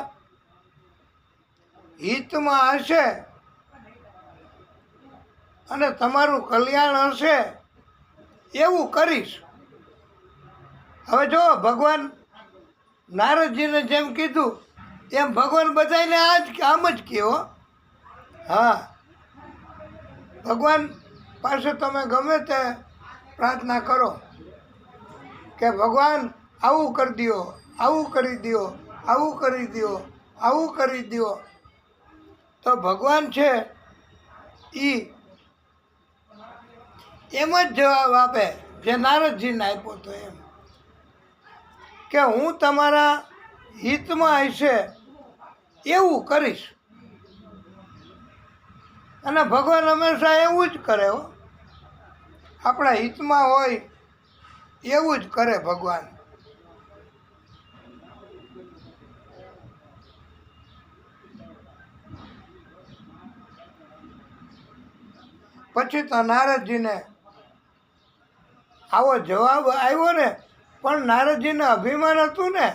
હિતમાં હશે અને તમારું કલ્યાણ હશે એવું કરીશ. હવે જો ભગવાન નારદજીને જેમ કીધું એમ ભગવાન બધાને આમ જ કહો. હા, ભગવાન પાસે તમે ગમે તે પ્રાર્થના કરો કે ભગવાન આવું કરી દો, આવું કરી દો, આવું કરી દો, આવું કરી દો, તો ભગવાન છે એ એમ જ જવાબ આપે જે નારદજીને આપ્યો હતો એમ કે હું તમારા હિતમાં હશે એવું કરીશ. અને ભગવાન હંમેશા એવું જ કરે હો, આપણા હિતમાં હોય એવું જ કરે ભગવાન. પછી તો નારદજીને આવો જવાબ આવ્યો ને, પણ નારદજીને અભિમાન હતું ને,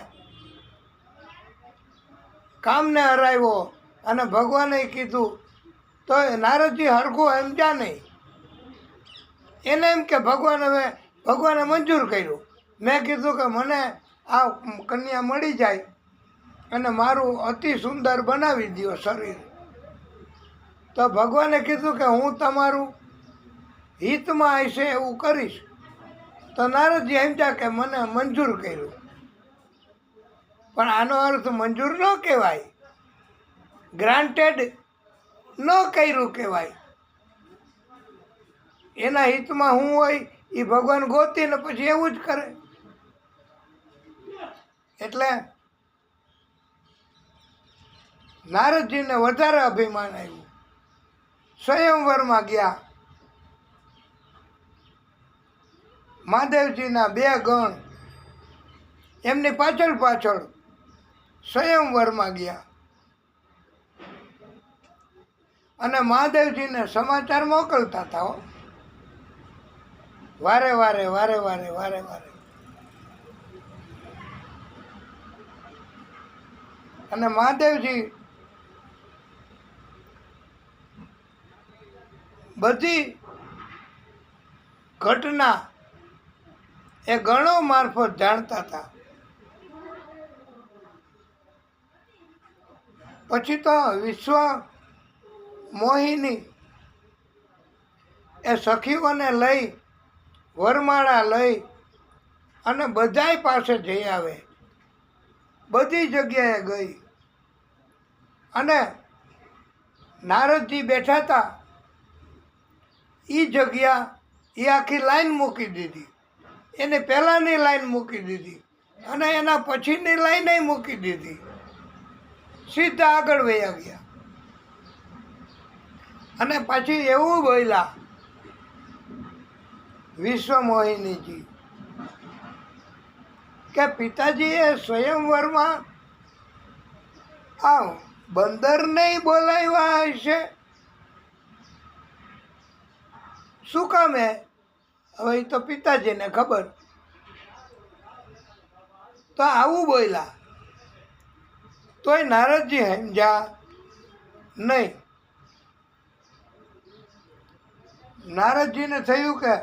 કામને હરાવ્યો અને ભગવાને કીધું તો નારદજી હરખું સમજ્યા નહીં. એને એમ કે ભગવાન હવે ભગવાને મંજૂર કર્યું. મેં કીધું કે મને આ કન્યા મળી જાય અને મારું અતિ સુંદર બનાવી દો શરીર. તો ભગવાને કીધું કે હું તમારું હિતમાં હશે એવું કરીશ. તો નારદજી સમજ્યા કે મને મંજૂર કર્યું, પણ આનો અર્થ મંજૂર ન કહેવાય, ગ્રાન્ટેડ ન કર્યું કહેવાય. એના હિતમાં હું હોય એ ભગવાન ગોતીને પછી એવું જ કરે. એટલે નારદજીને વધારે અભિમાન આવ્યું. સ્વયંવરમાં ગયા. મહાદેવજીના 2 ગણ એમની પાછળ પાછળ સ્વયંવરમાં ગયા અને મહાદેવજીને સમાચાર મોકલતા હતા હો, વારે વારે વારે વારે વારે વારે. અને મહાદેવજી બધી ઘટના એ ગણો મારફત જાણતા હતા. પછી તો વિશ્વ મોહિની એ સખીઓને લઈ વરમાળા લઈ અને બધાય પાસે જઈ આવે, બધી જગ્યાએ ગઈ. અને નારદજી બેઠા હતા એ જગ્યા એ આખી લાઈન મૂકી દીધી, એને પહેલાંની લાઈન મૂકી દીધી અને એના પછીની લાઈને મૂકી દીધી, સીધા આગળ વયા ગયા. અને પછી એવું બોલ્યા વિશ્વમોહિનીજી કે પિતાજીએ સ્વયંવરમાં આ બંદરને બોલાવ્યા હશે, શું કામે? હવે એ તો પિતાજીને ખબર. તો આવું બોલ્યા તોય નારદજી સમજ્યા નહીં. નારદજીને થયું કે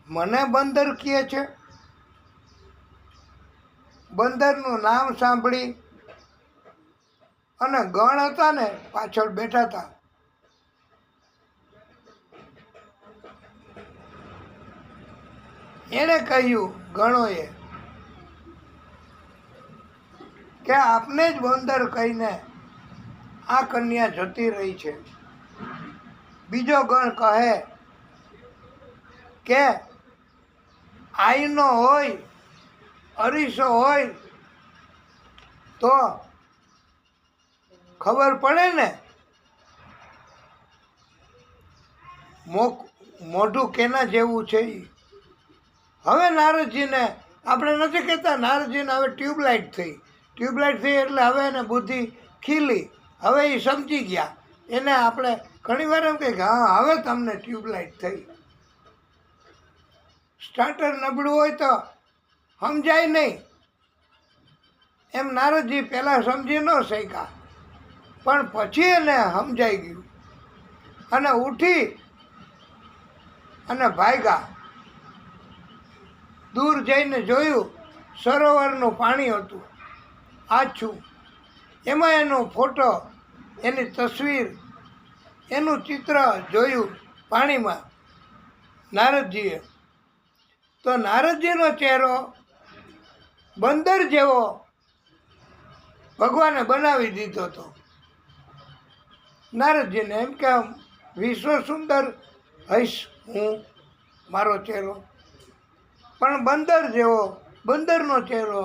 મને બંદર કહે છે. બંદરનું નામ સાંભળી અને ગણ હતા ને પાછળ બેઠા હતા, એણે કહ્યું ગણોએ કે આપને જ બંદર કહીને આ કન્યા જતી રહી છે. બીજો ગણ કહે કે આઈનો હોય, અરીસો હોય તો ખબર પડે ને, મોઢું કેના જેવું છે ઈ. હવે નારદજીને આપણે નથી કહેતા નારદજીને હવે ટ્યુબલાઇટ થઈ. ટ્યુબલાઇટ થઈ એટલે હવે એને બુદ્ધિ ખીલી, હવે એ સમજી ગયા. એને આપણે ઘણી વાર એમ કહીએ કે હા હવે તમને ટ્યુબલાઇટ થઈ. સ્ટાર્ટર નબળું હોય તો સમજાય નહીં. એમ નારદજી પહેલાં સમજી ન શક્યા, પણ પછી એને સમજાઈ ગયું અને ઉઠી અને ભાગ્યા. દૂર જઈને જોયું સરોવરનું પાણી હતું આછું, એમાં એનો ફોટો, એની તસવીર, એનું ચિત્ર જોયું પાણીમાં નારદજીએ. તો નારદજીનો ચહેરો બંદર જેવો ભગવાને બનાવી દીધો હતો. નારદજીને એમ કે વિશ્વ સુંદર હઈશ હું, મારો ચહેરો પણ બંદર જેવો, બંદરનો ચહેરો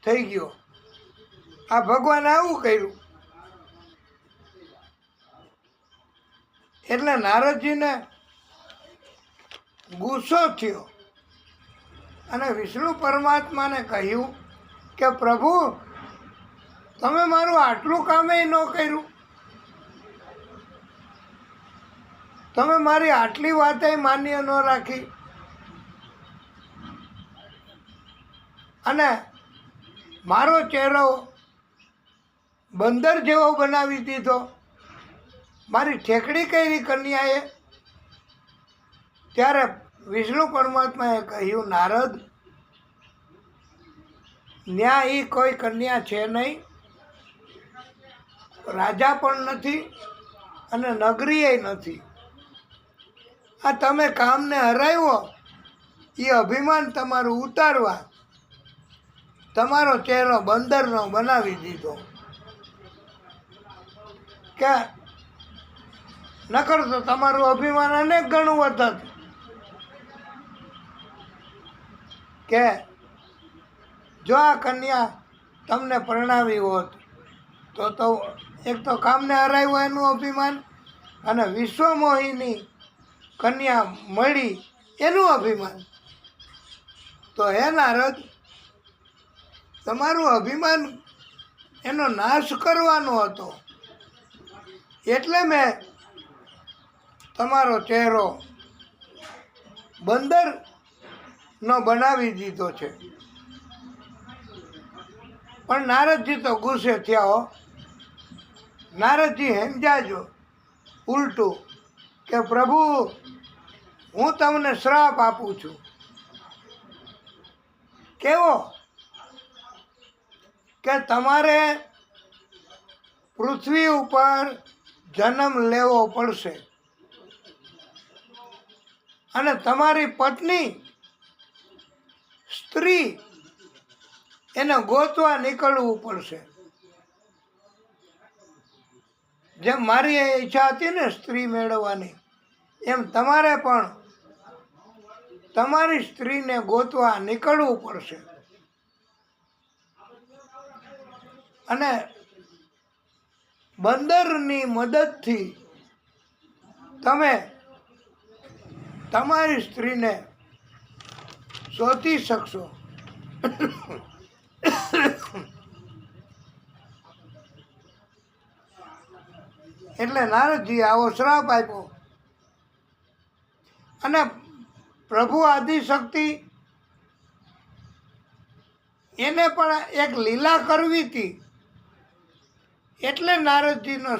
થઈ ગયો. આ ભગવાને આવું કર્યું. એટલે નારદજીને ગુસ્સો થયો અને વિષ્ણુ પરમાત્માને કહ્યું કે પ્રભુ તમે મારું આટલું કામે ન કર્યું, તમે મારી આટલી વાતે માન્ય ન રાખી અને મારો ચહેરો બંદર જેવો બનાવી દીધો, મારી ઠેકડી કરી કન્યાએ. ત્યારે વિષ્ણુ પરમાત્માએ કહ્યું નારદ, ન્યા એ કોઈ કન્યા છે નહીં, રાજા પણ નથી અને નગરીએ નથી. આ તમે કામને હરાવ્યો એ અભિમાન તમારું ઉતારવા તમારો ચહેરો બંદરનો બનાવી દીધો. કે નકર તો તમારું અભિમાન અનેક ગણું વધત. કે જો આ કન્યા તમને પરણાવી હોત તો એક તો કામને હરાવ્યું એનું અભિમાન, અને વિશ્વમોહિની કન્યા મળી એનું અભિમાન. તો હે નારદ, તમારું અભિમાન એનો નાશ કરવાનો હતો, એટલે મેં તમારો ચહેરો બંદરનો બનાવી દીધો છે. પણ નારદજી તો ગુસ્સે થયા હો. નારદજી સમજાજો ઉલટું કે પ્રભુ હું તમને શ્રાપ આપું છું. કેવો? કે તમારે પૃથ્વી ઉપર જન્મ લેવો પડશે અને તમારી પત્ની સ્ત્રી એને ગોતવા નીકળવું પડશે. જેમ મારી ઈચ્છા હતી ને સ્ત્રી મેળવવાની, એમ તમારે પણ તમારી સ્ત્રીને ગોતવા નીકળવું પડશે. અને બંદરની મદદથી તમે તમારી સ્ત્રીને શોધી શકશો. એટલે નારદજી આવો શ્રાપ આપ્યો. અને પ્રભુ આદિશક્તિ એને પણ એક લીલા કરવી હતી, એટલે નારદજીનો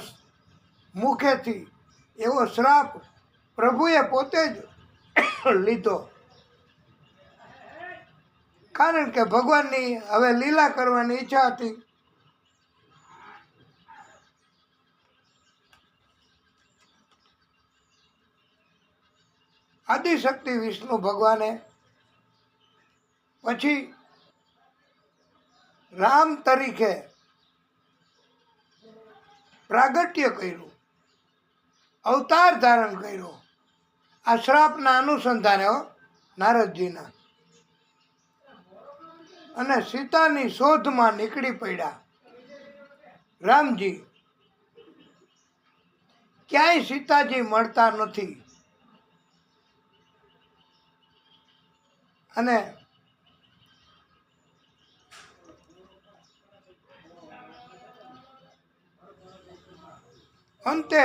મુખેથી એવો શ્રાપ પ્રભુએ પોતે જ લીધો. કારણ કે ભગવાનની હવે લીલા કરવાની ઈચ્છા હતી. આદિશક્તિ વિષ્ણુ ભગવાને પછી રામ તરીકે પ્રાગટ્ય કર્યું, અવતાર ધારણ કર્યો. આ શ્રાપના અનુસંધાને નારદજીના. અને સીતાની શોધમાં નીકળી પડ્યા રામજી. ક્યાંય સીતાજી મળતા નથી. અને અંતે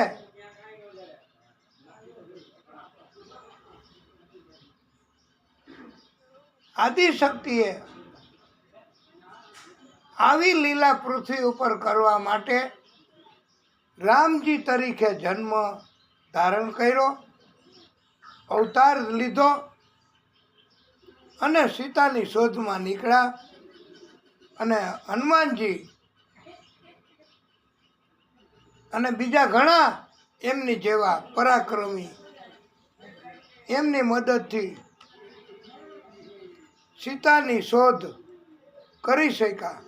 આદિશક્તિએ આવી લીલા પૃથ્વી ઉપર કરવા માટે રામજી તરીકે જન્મ ધારણ કર્યો, અવતાર લીધો અને સીતાની શોધમાં નીકળ્યા. અને હનુમાનજી અને બીજા ઘણા એમની જેવા પરાક્રમી એમની મદદથી સીતાની શોધ કરી શક્યા.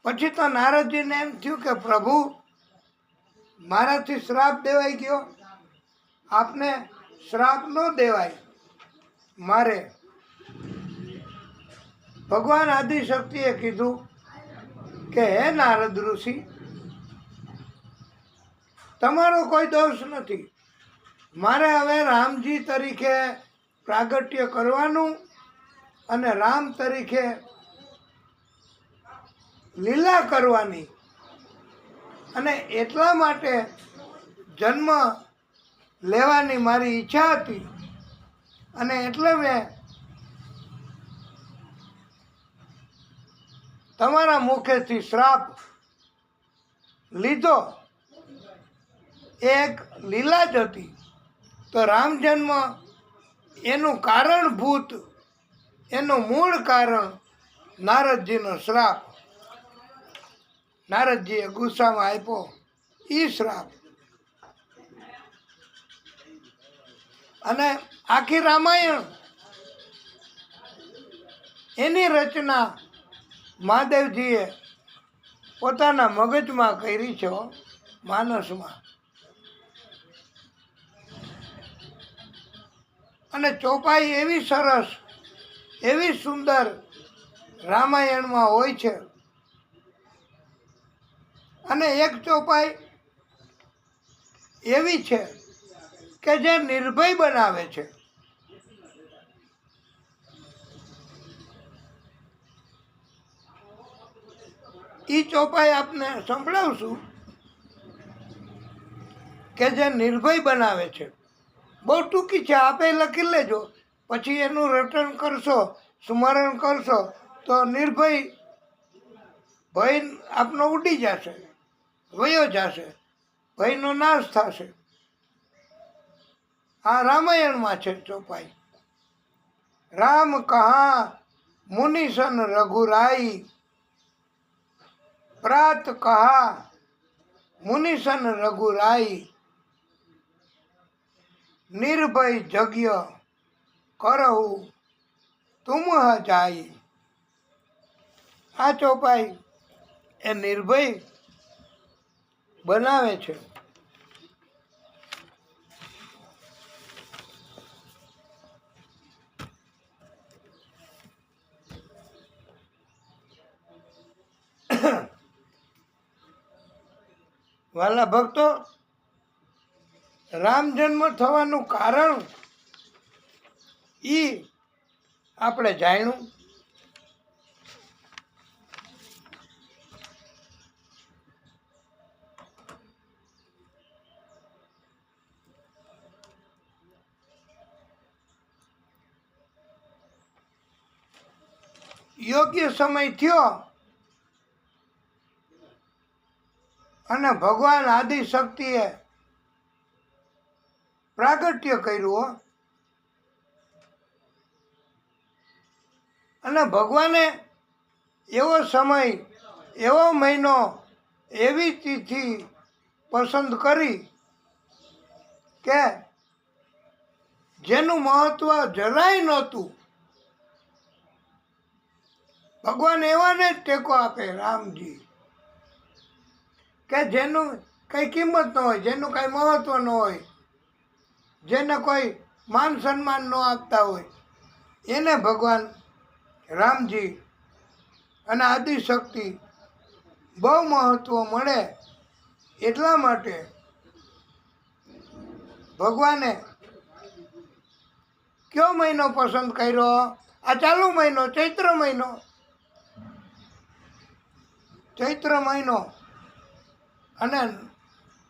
પછી તો નારદજીને એમ થયું કે પ્રભુ મારાથી શ્રાપ દેવાઈ ગયો, આપને શ્રાપ ન દેવાય. મારે ભગવાન આદિશક્તિએ કીધું કે હે નારદ ઋષિ, તમારો કોઈ દોષ નથી. મારે હવે રામજી તરીકે પ્રાગટ્ય કરવાનું અને રામ તરીકે લીલા કરવાની, અને એટલા માટે જન્મ લેવાની મારી ઈચ્છા હતી. અને એટલે મેં તમારા મુખેથી શ્રાપ લીધો. એક લીલા જ હતી. તો રામ જન્મ એનું કારણભૂત, એનું મૂળ કારણ નારદજીનો શ્રાપ. નારદજીએ ગુસ્સામાં આપ્યો ઈ શ્રાપ. અને આખી રામાયણ એની રચના મહાદેવજીએ પોતાના મગજમાં કરી છે, માનસમાં. અને ચોપાઈ એવી સરસ, એવી સુંદર રામાયણમાં હોય છે. અને એક ચોપાઈ એવી છે કે જે નિર્ભય બનાવે છે. એ ચોપાઈ આપને સંભળાવશું કે જે નિર્ભય બનાવે છે. બહુ ટૂંકી છે, આપે લખી લેજો. પછી એનું રટણ કરશો, સ્મરણ કરશો તો નિર્ભય ભય આપનો ઉડી જશે, વયો જશે, ભયનો નાશ થશે. આ રામાયણમાં છે ચોપાઈ. રામ કહા મુનિશન રઘુરાઈ, પ્રાત કહા મુનિશન રઘુરાઈ, નિર્ભય જગ્ય કરહુ તુમ જાય. આ ચોપાઈ એ નિર્ભય બનાવે છે. વાલા ભક્તો, રામ જન્મ થવાનું કારણ આપણે જાણ્યું. યોગ્ય સમય થયો અને ભગવાન આદિશક્તિએ પ્રાગટ્ય કર્યું અને ભગવાને એવો સમય, એવો મહિનો, એવી તિથિ પસંદ કરી કે જેનું મહત્વ જરાય નહોતું. ભગવાન એવાને જ ટેકો આપે રામજી કે જેનું કંઈ કિંમત ન હોય, જેનું કાંઈ મહત્વ ન હોય, જેને કોઈ માન સન્માન ન આપતા હોય, એને ભગવાન રામજી અને આદિશક્તિ બહુ મહત્વ મળે. એટલા માટે ભગવાને કયો મહિનો પસંદ કર્યો? આ ચાલુ મહિનો, ચૈત્ર મહિનો. ચૈત્ર મહિનો અને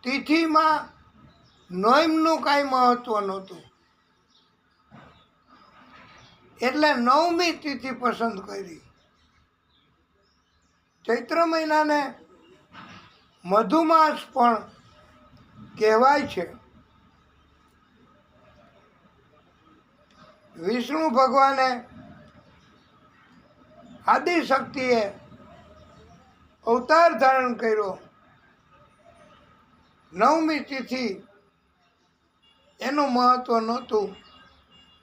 તિથિમાં નોમનું કાંઈ મહત્વ નહોતું, એટલે 9મી તિથિ પસંદ કરી. ચૈત્ર મહિનાને મધુમાસ પણ કહેવાય છે. વિષ્ણુ ભગવાને આદિશક્તિએ અવતાર ધારણ કર્યો. 9મી તિથિ એનું મહત્વ નહોતું,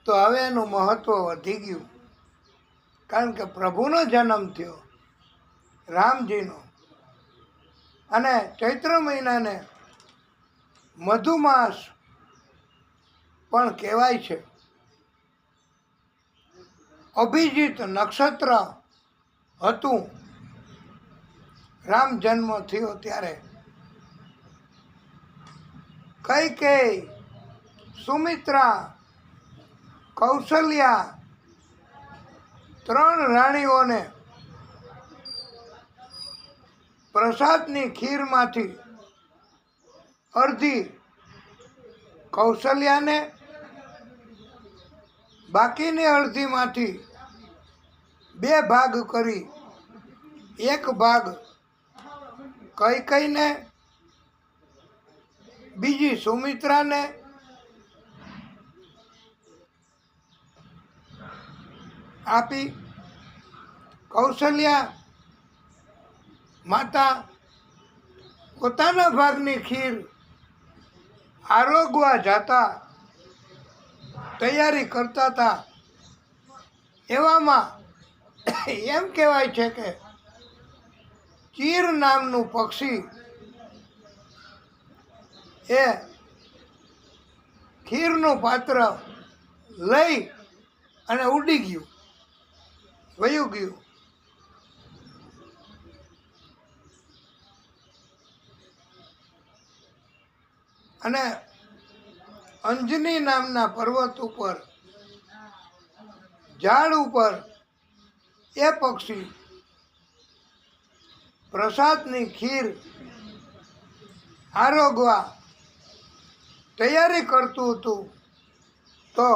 તો હવે એનું મહત્વ વધી ગયું, કારણ કે પ્રભુનો જન્મ થયો, રામજીનો. અને ચૈત્ર મહિનાને મધુમાસ પણ કહેવાય છે. અભિજીત નક્ષત્ર હતું રામ જન્મ થયો ત્યારે. કૈકેયી, સુમિત્રા, કૌશલ્યા 3 રાણીઓને પ્રસાદની ખીરમાંથી અડધી કૌશલ્યાને, બાકીની અડધીમાંથી 2 ભાગ કરી, એક ભાગ કૈકેયીને, બીજી સુમિત્રાને, આપી. કૌશલ્યા માતા પોતાના ભાગની ખીર આરોગવા જતા તૈયારી કરતા હતા. એવામાં એમ કહેવાય છે કે ચીર નામનું પક્ષી એ ખીરનું પાત્ર લઈ અને ઉડી ગયું, વયું ગયું. અને અંજની નામના પર્વત ઉપર, ઝાડ ઉપર એ પક્ષી પ્રસાદની ખીર આરોગવા તૈયારી કરતું હતું, તો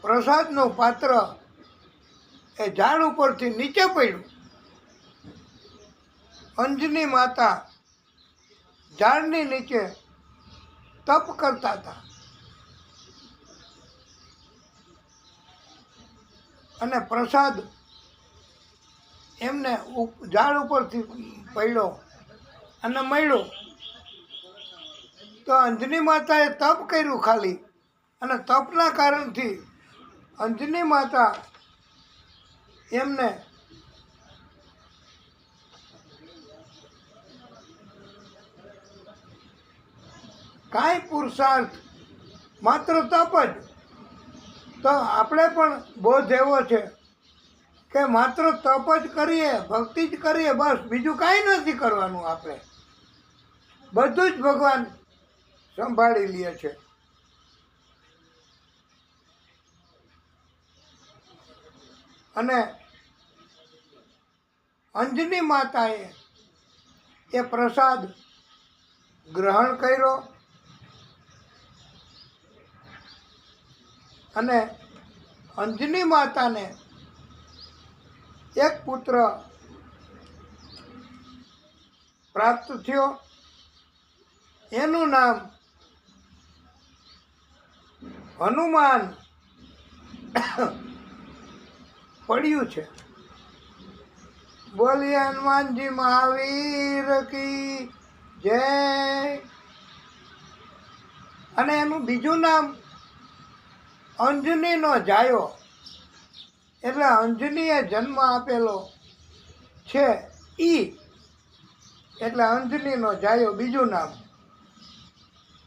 પ્રસાદનું પાત્ર એ ઝાડ ઉપરથી નીચે પડ્યું. અંજની માતા ઝાડની નીચે તપ કરતા હતા અને પ્રસાદ એમને ઝાડ ઉપરથી પડ્યો અને મળ્યો. તો અંજની માતાએ તપ કર્યું ખાલી, અને તપના કારણથી અંજની માતા એમને કાંઈ પુરુષાર્થ, માત્ર તપ જ. તો આપણે પણ બોધ એવો છે કે માત્ર તપ જ કરીએ, ભક્તિ જ કરીએ, બસ બીજું કાંઈ નથી કરવાનું આપણે. બધું જ ભગવાન સંભાળી લે છે. અને અંજની માતાએ એ પ્રસાદ ગ્રહણ કર્યો અને અંજની માતાને એક પુત્ર પ્રાપ્ત થયો. એનું નામ હનુમાન પડ્યું છે. બોલીએ હનુમાનજી મહાવીર કી જય. અને એનું બીજું નામ અંજનીનો જાયો, એટલે અંજનીએ જન્મ આપેલો છે ઈ, એટલે અંજનીનો જાયો બીજું નામ.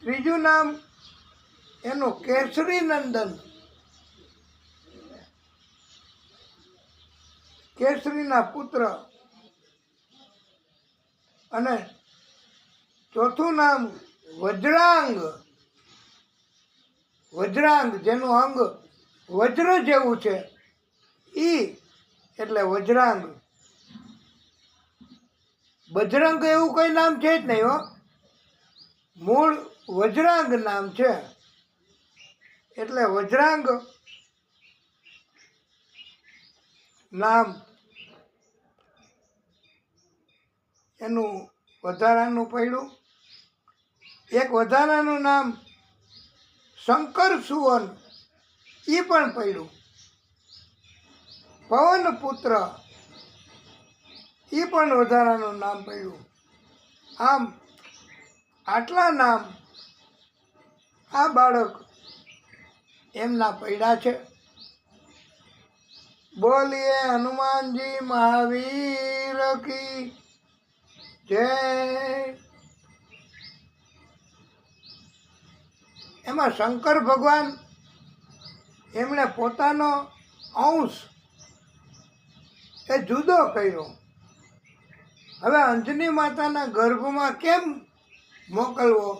ત્રીજું નામ એનું કેસરી નંદન, કેસરીના પુત્ર. અને ચોથું નામ વજ્રાંગ, વજ્રાંગ જેનું અંગ વજ્ર જેવું છે ઈ, એટલે વજ્રાંગ. બજરંગ એવું કોઈ નામ છે જ નહીં હો, મૂળ વજ્રાંગ નામ છે, એટલે વજ્રાંગ નામ એનું વધારાનું પડ્યું. એક વધારાનું નામ શંકર સુવન, એ પણ પડ્યું. પવન પુત્ર, એ પણ વધારાનું નામ પડ્યું. આમ આટલા નામ આ બાળક એમના પડ્યા છે. બોલીએ હનુમાનજી મહાવીર કી જય. એમાં શંકર ભગવાન એમણે પોતાનો અંશ એ જુદો કર્યો. હવે અંજની માતાના ગર્ભમાં કેમ મોકલવો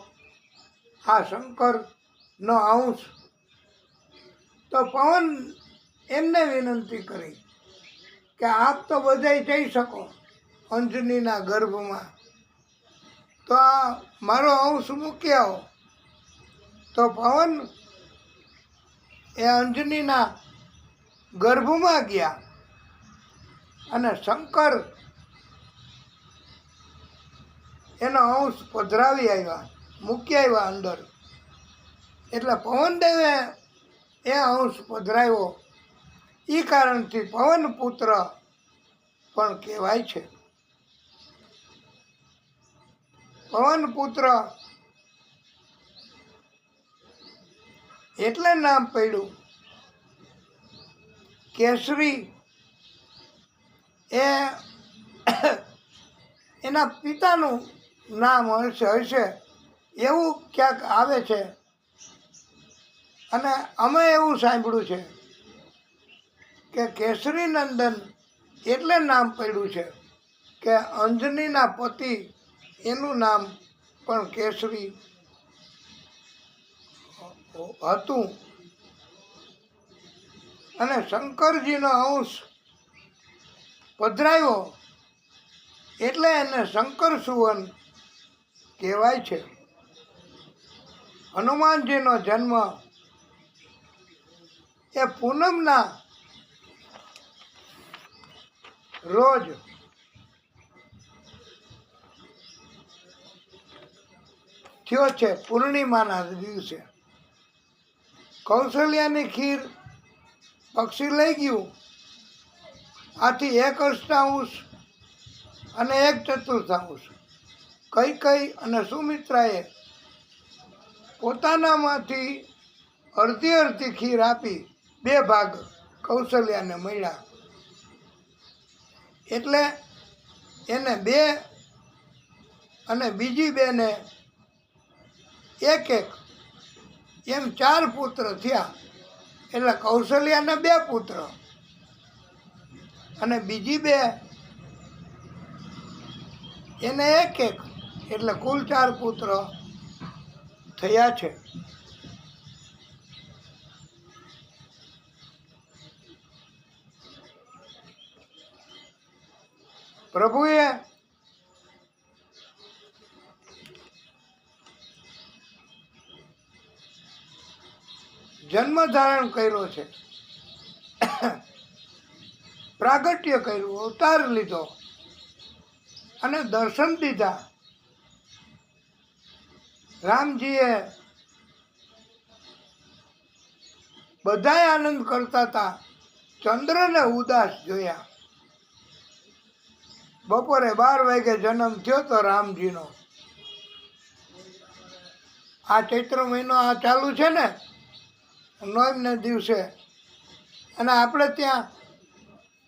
આ શંકરનો અંશ? તો પવન એમને વિનંતી કરી કે આપ તો બધાય જઈ શકો અંજનીના ગર્ભમાં, તો આ મારો અંશ મૂકી આવો. તો પવન એ અંજનીના ગર્ભમાં ગયા અને શંકર એનો અંશ પધરાવી આવ્યા, મૂકી આવ્યા અંદર. એટલે પવનદેવે એ અંશ પધરાવ્યો, એ કારણથી પવન પુત્ર પણ કહેવાય છે. પવન પુત્ર એટલે નામ પડ્યું. કેસરી એ એના પિતાનું નામ હશે એવું ક્યાંક આવે છે. અને અમે એવું સાંભળ્યું છે કે કેસરી નંદન એટલે નામ પડ્યું છે કે અંજનીના પતિ એનું નામ પણ કેસરી હતું. અને શંકરજીનો અંશ પધરાવ્યો એટલે એને શંકર સુવન કહેવાય છે. હનુમાનજીનો જન્મ એ પૂનમના રોજ થયો છે, પૂર્ણિમાના દિવસે. કૌશલ્યાની ખીર પક્ષી લઈ ગયું. આથી 1/8 અને 1/4 કૈકેયી અને સુમિત્રાએ પોતાનામાંથી અડધી અડધી ખીર આપી 2 ભાગ કૌશલ્યાને મળ્યા. એટલે એને 2 અને બીજી 2 ને 1 એમ 4 પુત્ર થયા. એટલે કૌશલ્યાને 2 પુત્ર અને બીજી 2 એને 1 એટલે કુલ 4 પુત્ર થયા છે. પ્રભુએ જન્મ ધારણ કર્યો છે, પ્રાગટ્ય કર્યું, અવતાર લીધો અને દર્શન દીધા. રામજીએ બધાય આનંદ કરતા હતા. ચંદ્રને ઉદાસ જોયા. બપોરે 12 વાગે જન્મ થયો તો રામજીનો. આ ચૈત્ર મહિનો આ ચાલુ છે ને, 9ને દિવસે, અને આપણે ત્યાં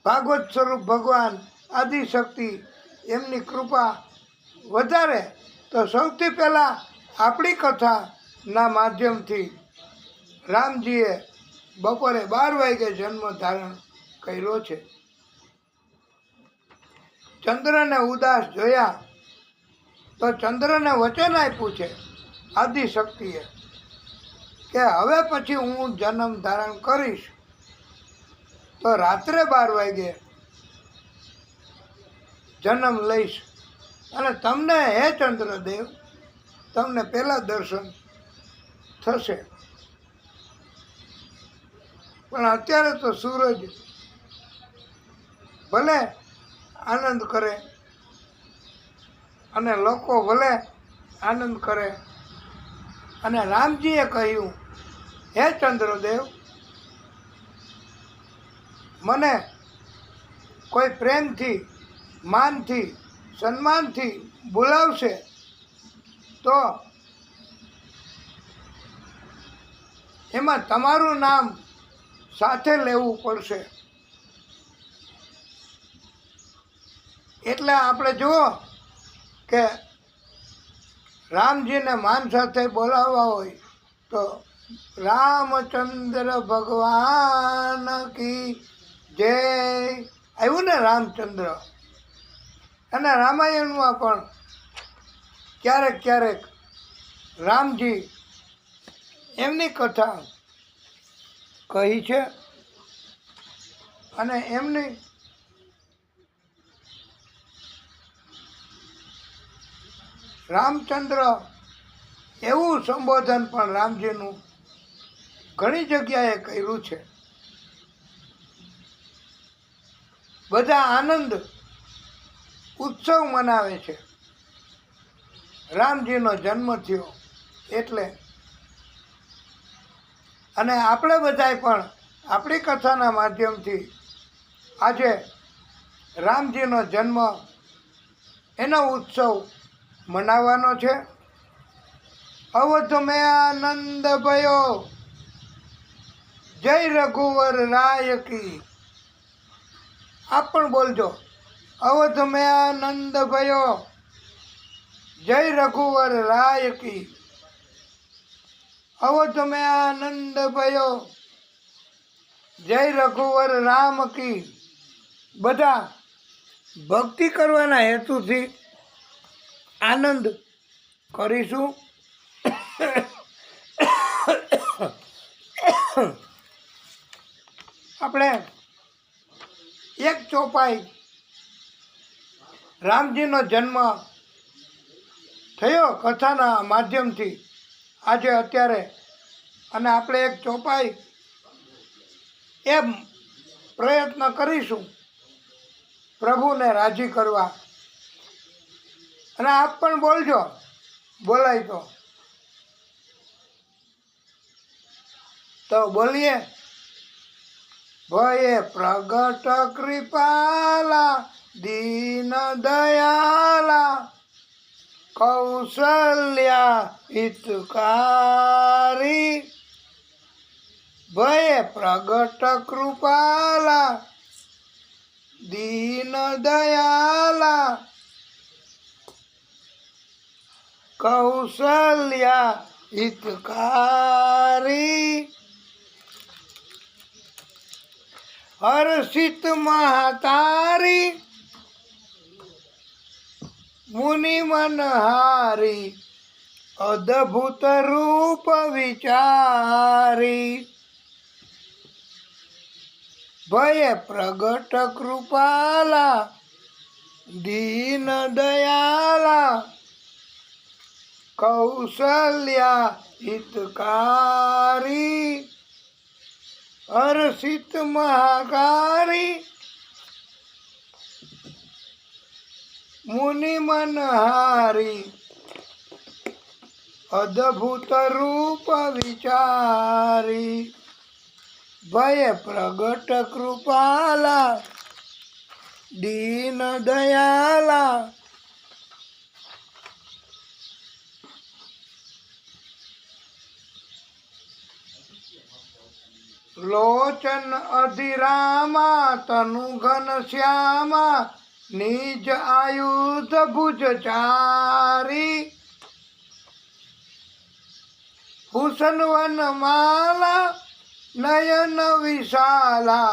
ભાગવત સ્વરૂપ ભગવાન આદિશક્તિ એમની કૃપા વધારે. તો સૌથી પહેલાં આપણી કથાના માધ્યમથી રામજીએ બપોરે 12 વાગે જન્મ ધારણ કર્યો છે. ચંદ્રને ઉદાસ જોયા તો ચંદ્રને વચન આપ્યું છે આદિશક્તિએ કે હવે પછી હું જન્મ ધારણ કરીશ તો રાત્રે 12 વાગે જન્મ લઈશ અને તમને હે ચંદ્રદેવ તમને પહેલા દર્શન થશે. પણ અત્યારે તો સૂરજ ભલે આનંદ કરે અને લોકો ભલે આનંદ કરે, અને રામજીએ કહ્યું હે ચંદ્રદેવ મને કોઈ પ્રેમથી માનથી સન્માનથી બોલાવશે તો એમાં તમારું નામ સાથે લેવું પડશે. એટલે આપણે જુઓ કે રામજીને માન સાથે બોલાવવા હોય તો રામચંદ્ર ભગવાન કી જય આવ્યું ને રામચંદ્ર. અને રામાયણમાં પણ ક્યારેક ક્યારેક રામજી એમની કથા કહી છે અને એમની રામચંદ્ર એવું સંબોધન પણ રામજીનું ઘણી જગ્યાએ કર્યું છે. બધા આનંદ ઉત્સવ મનાવે છે. રામજીનો જન્મ થયો એટલે. અને આપણે બધાય પણ આપણી કથાના માધ્યમથી આજે રામજીનો જન્મ એનો ઉત્સવ મનાવવાનો છે. અવધ મેં આનંદ ભયો જય રઘુવર રાય કી. આપ પણ બોલજો અવધ મેં આનંદ ભયો જય રઘુવર રાય કી. અવધ મેં આનંદ ભયો જય રઘુવર રામ કી. બધા ભક્તિ કરવાના હેતુથી આનંદ કરીશું. આપણે એક ચોપાઈ રામજીનો જન્મ થયો કથાના માધ્યમથી આજે અત્યારે, અને આપણે એક ચોપાઈ એમ પ્રયત્ન કરીશું પ્રભુને રાજી કરવા. અને આપ પણ બોલજો, બોલાય તો બોલીએ. ભયે પ્રગટ કૃપાલા દીન દયાલા કૌશલ્યા હિતકારી. ભયે પ્રગટ કૃપાલા દીન દયાલા કૌશલ્યા હિતકારી. હર્ષિત મહાતારી मुनि मनहारी अद्भुत रूप विचारी भय प्रगट कृपाला दीन दयाला कौशल्या हितकारी हर्षित महाकारी मुनि मनहारी अद्भुत रूप विचारी भय प्रगट कृपाला दीन दयाला लोचन अधिरामा तनु घन श्यामा निज आयुध भुजचारी भूषण वन माला नयन विशाला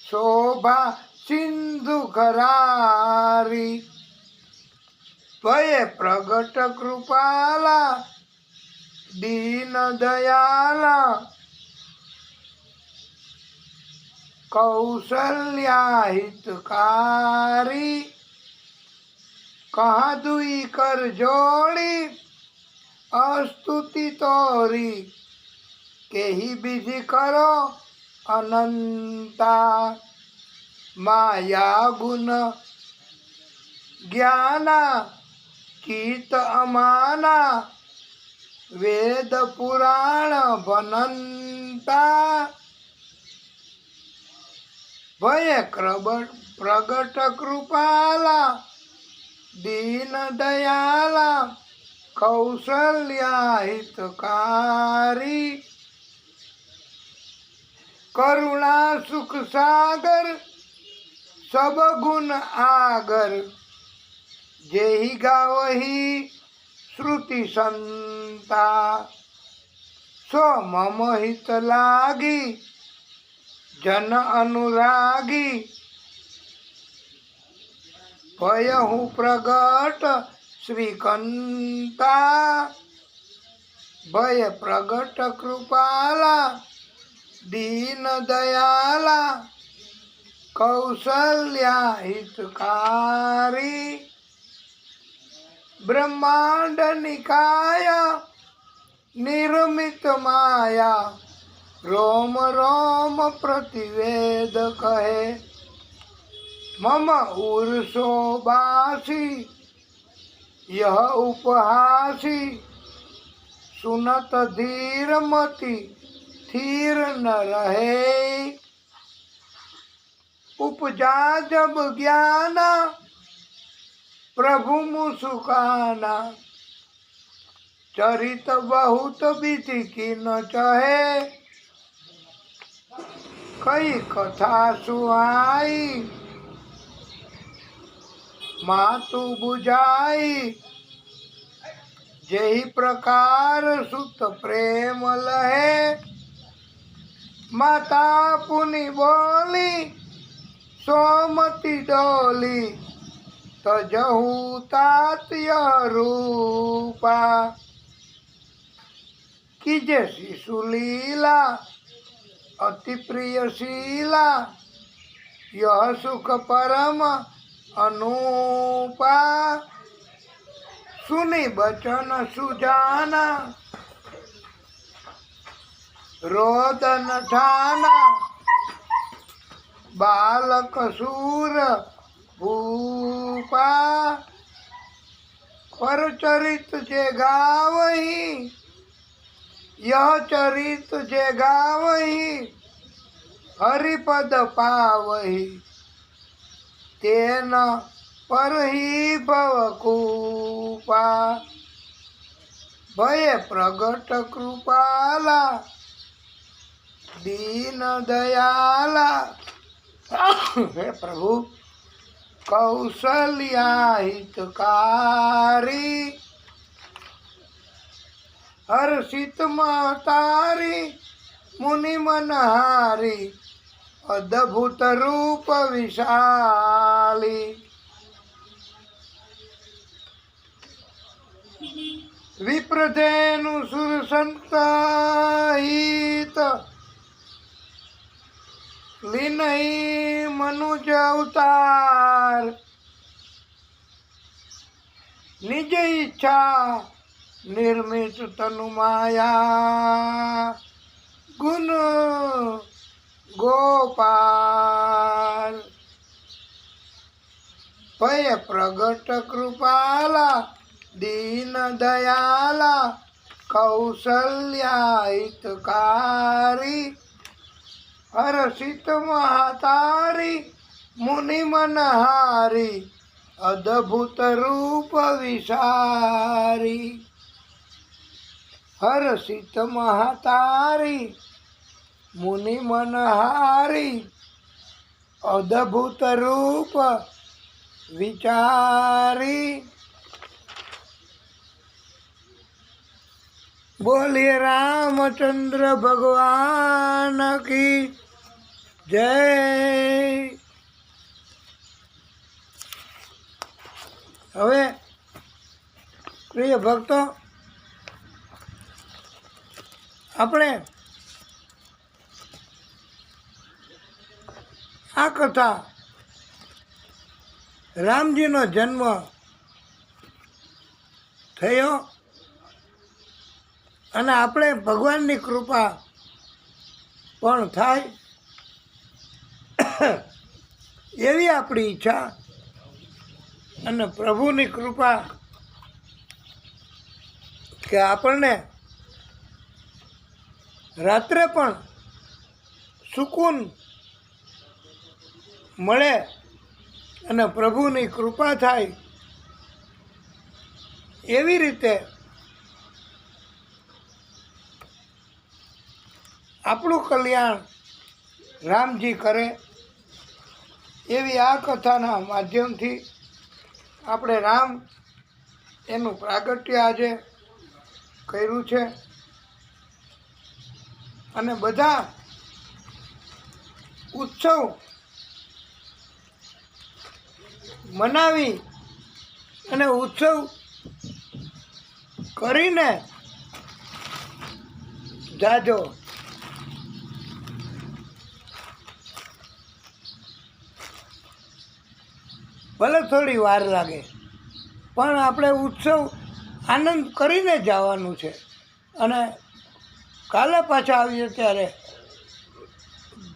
शोभा सिंधु करारी भय प्रगट कृपाला दीन दयाला कौशल्या हितकारी कहा दुई कर जोड़ी अस्तुति तोरी केही विधि करो अनंता माया गुण ज्ञाना कीत अमाना वेद पुराण बनंता भय प्रगट कृपाला दीन दयाला कौशल्या हितकारी करुणा सुख सागर सब गुण आगर जेहि गावहि श्रुति संता सो मम हित लागी जन अनुरागी भयहु प्रगट श्रीकंता भय प्रगट कृपाला दीन दयाला कौशल्या हितकारी ब्रह्मांड निकाय निर्मित माया रोम रोम प्रतिवेद कहे मम उर्सो बासी यह उपहासी सुनत धीर मति थीर न रहे उपजा जब ज्ञाना प्रभु मुसुकाना चरित बहुत विधि की न चहे कई कथा सुहाई मातु बुझाई जही प्रकार सुत प्रेम लहे माता पुनि बोली सोमति डोली तजहु तात्य रूपा कीजे शिशु लीला अति प्रियशीला यह सुख परम अनुपा सुनि बचन सुजाना रोदन ठाना बालक सूर भूपा पर चरित जे गावही यह चरित जे गावही हरिपद पावही तेन पर ही भवकूपा भय प्रगट कृपाला दीन दयाला हे प्रभु कौशल्या हितकारी हर्षित महतारी मुनि मनहारी अद्भुत रूप विशाली વિપ્રધેનું સુર સંતહિત લીનહી મનુજ અવતાર નિજ ઈચ્છા નિર્મિત તનુ માયા ગુણ ગોપાલ ભય પ્રગટ કૃપાલા દીન દયાલા કૌશલ્યા હિતકારી હર્ષિત મહાતારી મુનિ મનહારી અદભુત રૂપ વિસારી હર્ષિત મહાતારી મુનિ મનહારી અદભુત રૂપ વિચારી બોલીએ રામચંદ્ર ભગવાન કી જય. હવે પ્રિય ભક્તો, આપણે આ કથા રામજીનો જન્મ થયો અને આપણે ભગવાનની કૃપા પણ થાય એવી આપણી ઈચ્છા અને પ્રભુની કૃપા કે આપણને રાત્રે પણ સુકૂન મળે અને પ્રભુની કૃપા થાય એવી રીતે આપણું કલ્યાણ રામજી કરે એવી આ કથાના માધ્યમથી આપણે રામ એનું પ્રાગટ્ય આજે કર્યું છે અને બધા ઉત્સવ મનાવી અને ઉત્સવ કરીને જાજો. ભલે થોડી વાર લાગે પણ આપણે ઉત્સવ આનંદ કરીને જવાનું છે અને કાલે પાછા આવીએ ત્યારે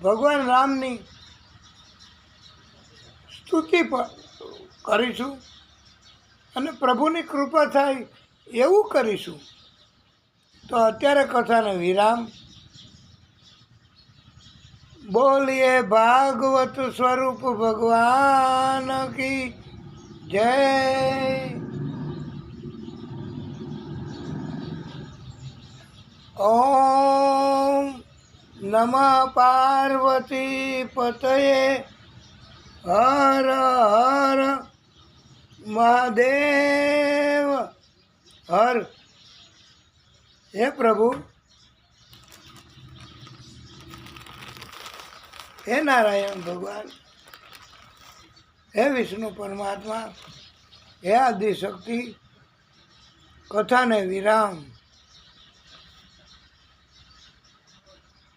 ભગવાન રામની સ્તુતિ પણ કરીશું અને પ્રભુની કૃપા થાય એવું કરીશું. તો અત્યારે કથાને વિરામ. બોલીએ ભાગવત સ્વરૂપ ભગવાન કી જય. ઓમ નમઃ પાર્વતી પતયે હર હર મહાદેવ હર. હે પ્રભુ, હે નારાયણ ભગવાન, હે વિષ્ણુ પરમાત્મા, હે આદિશક્તિ, કથાને વિરામ.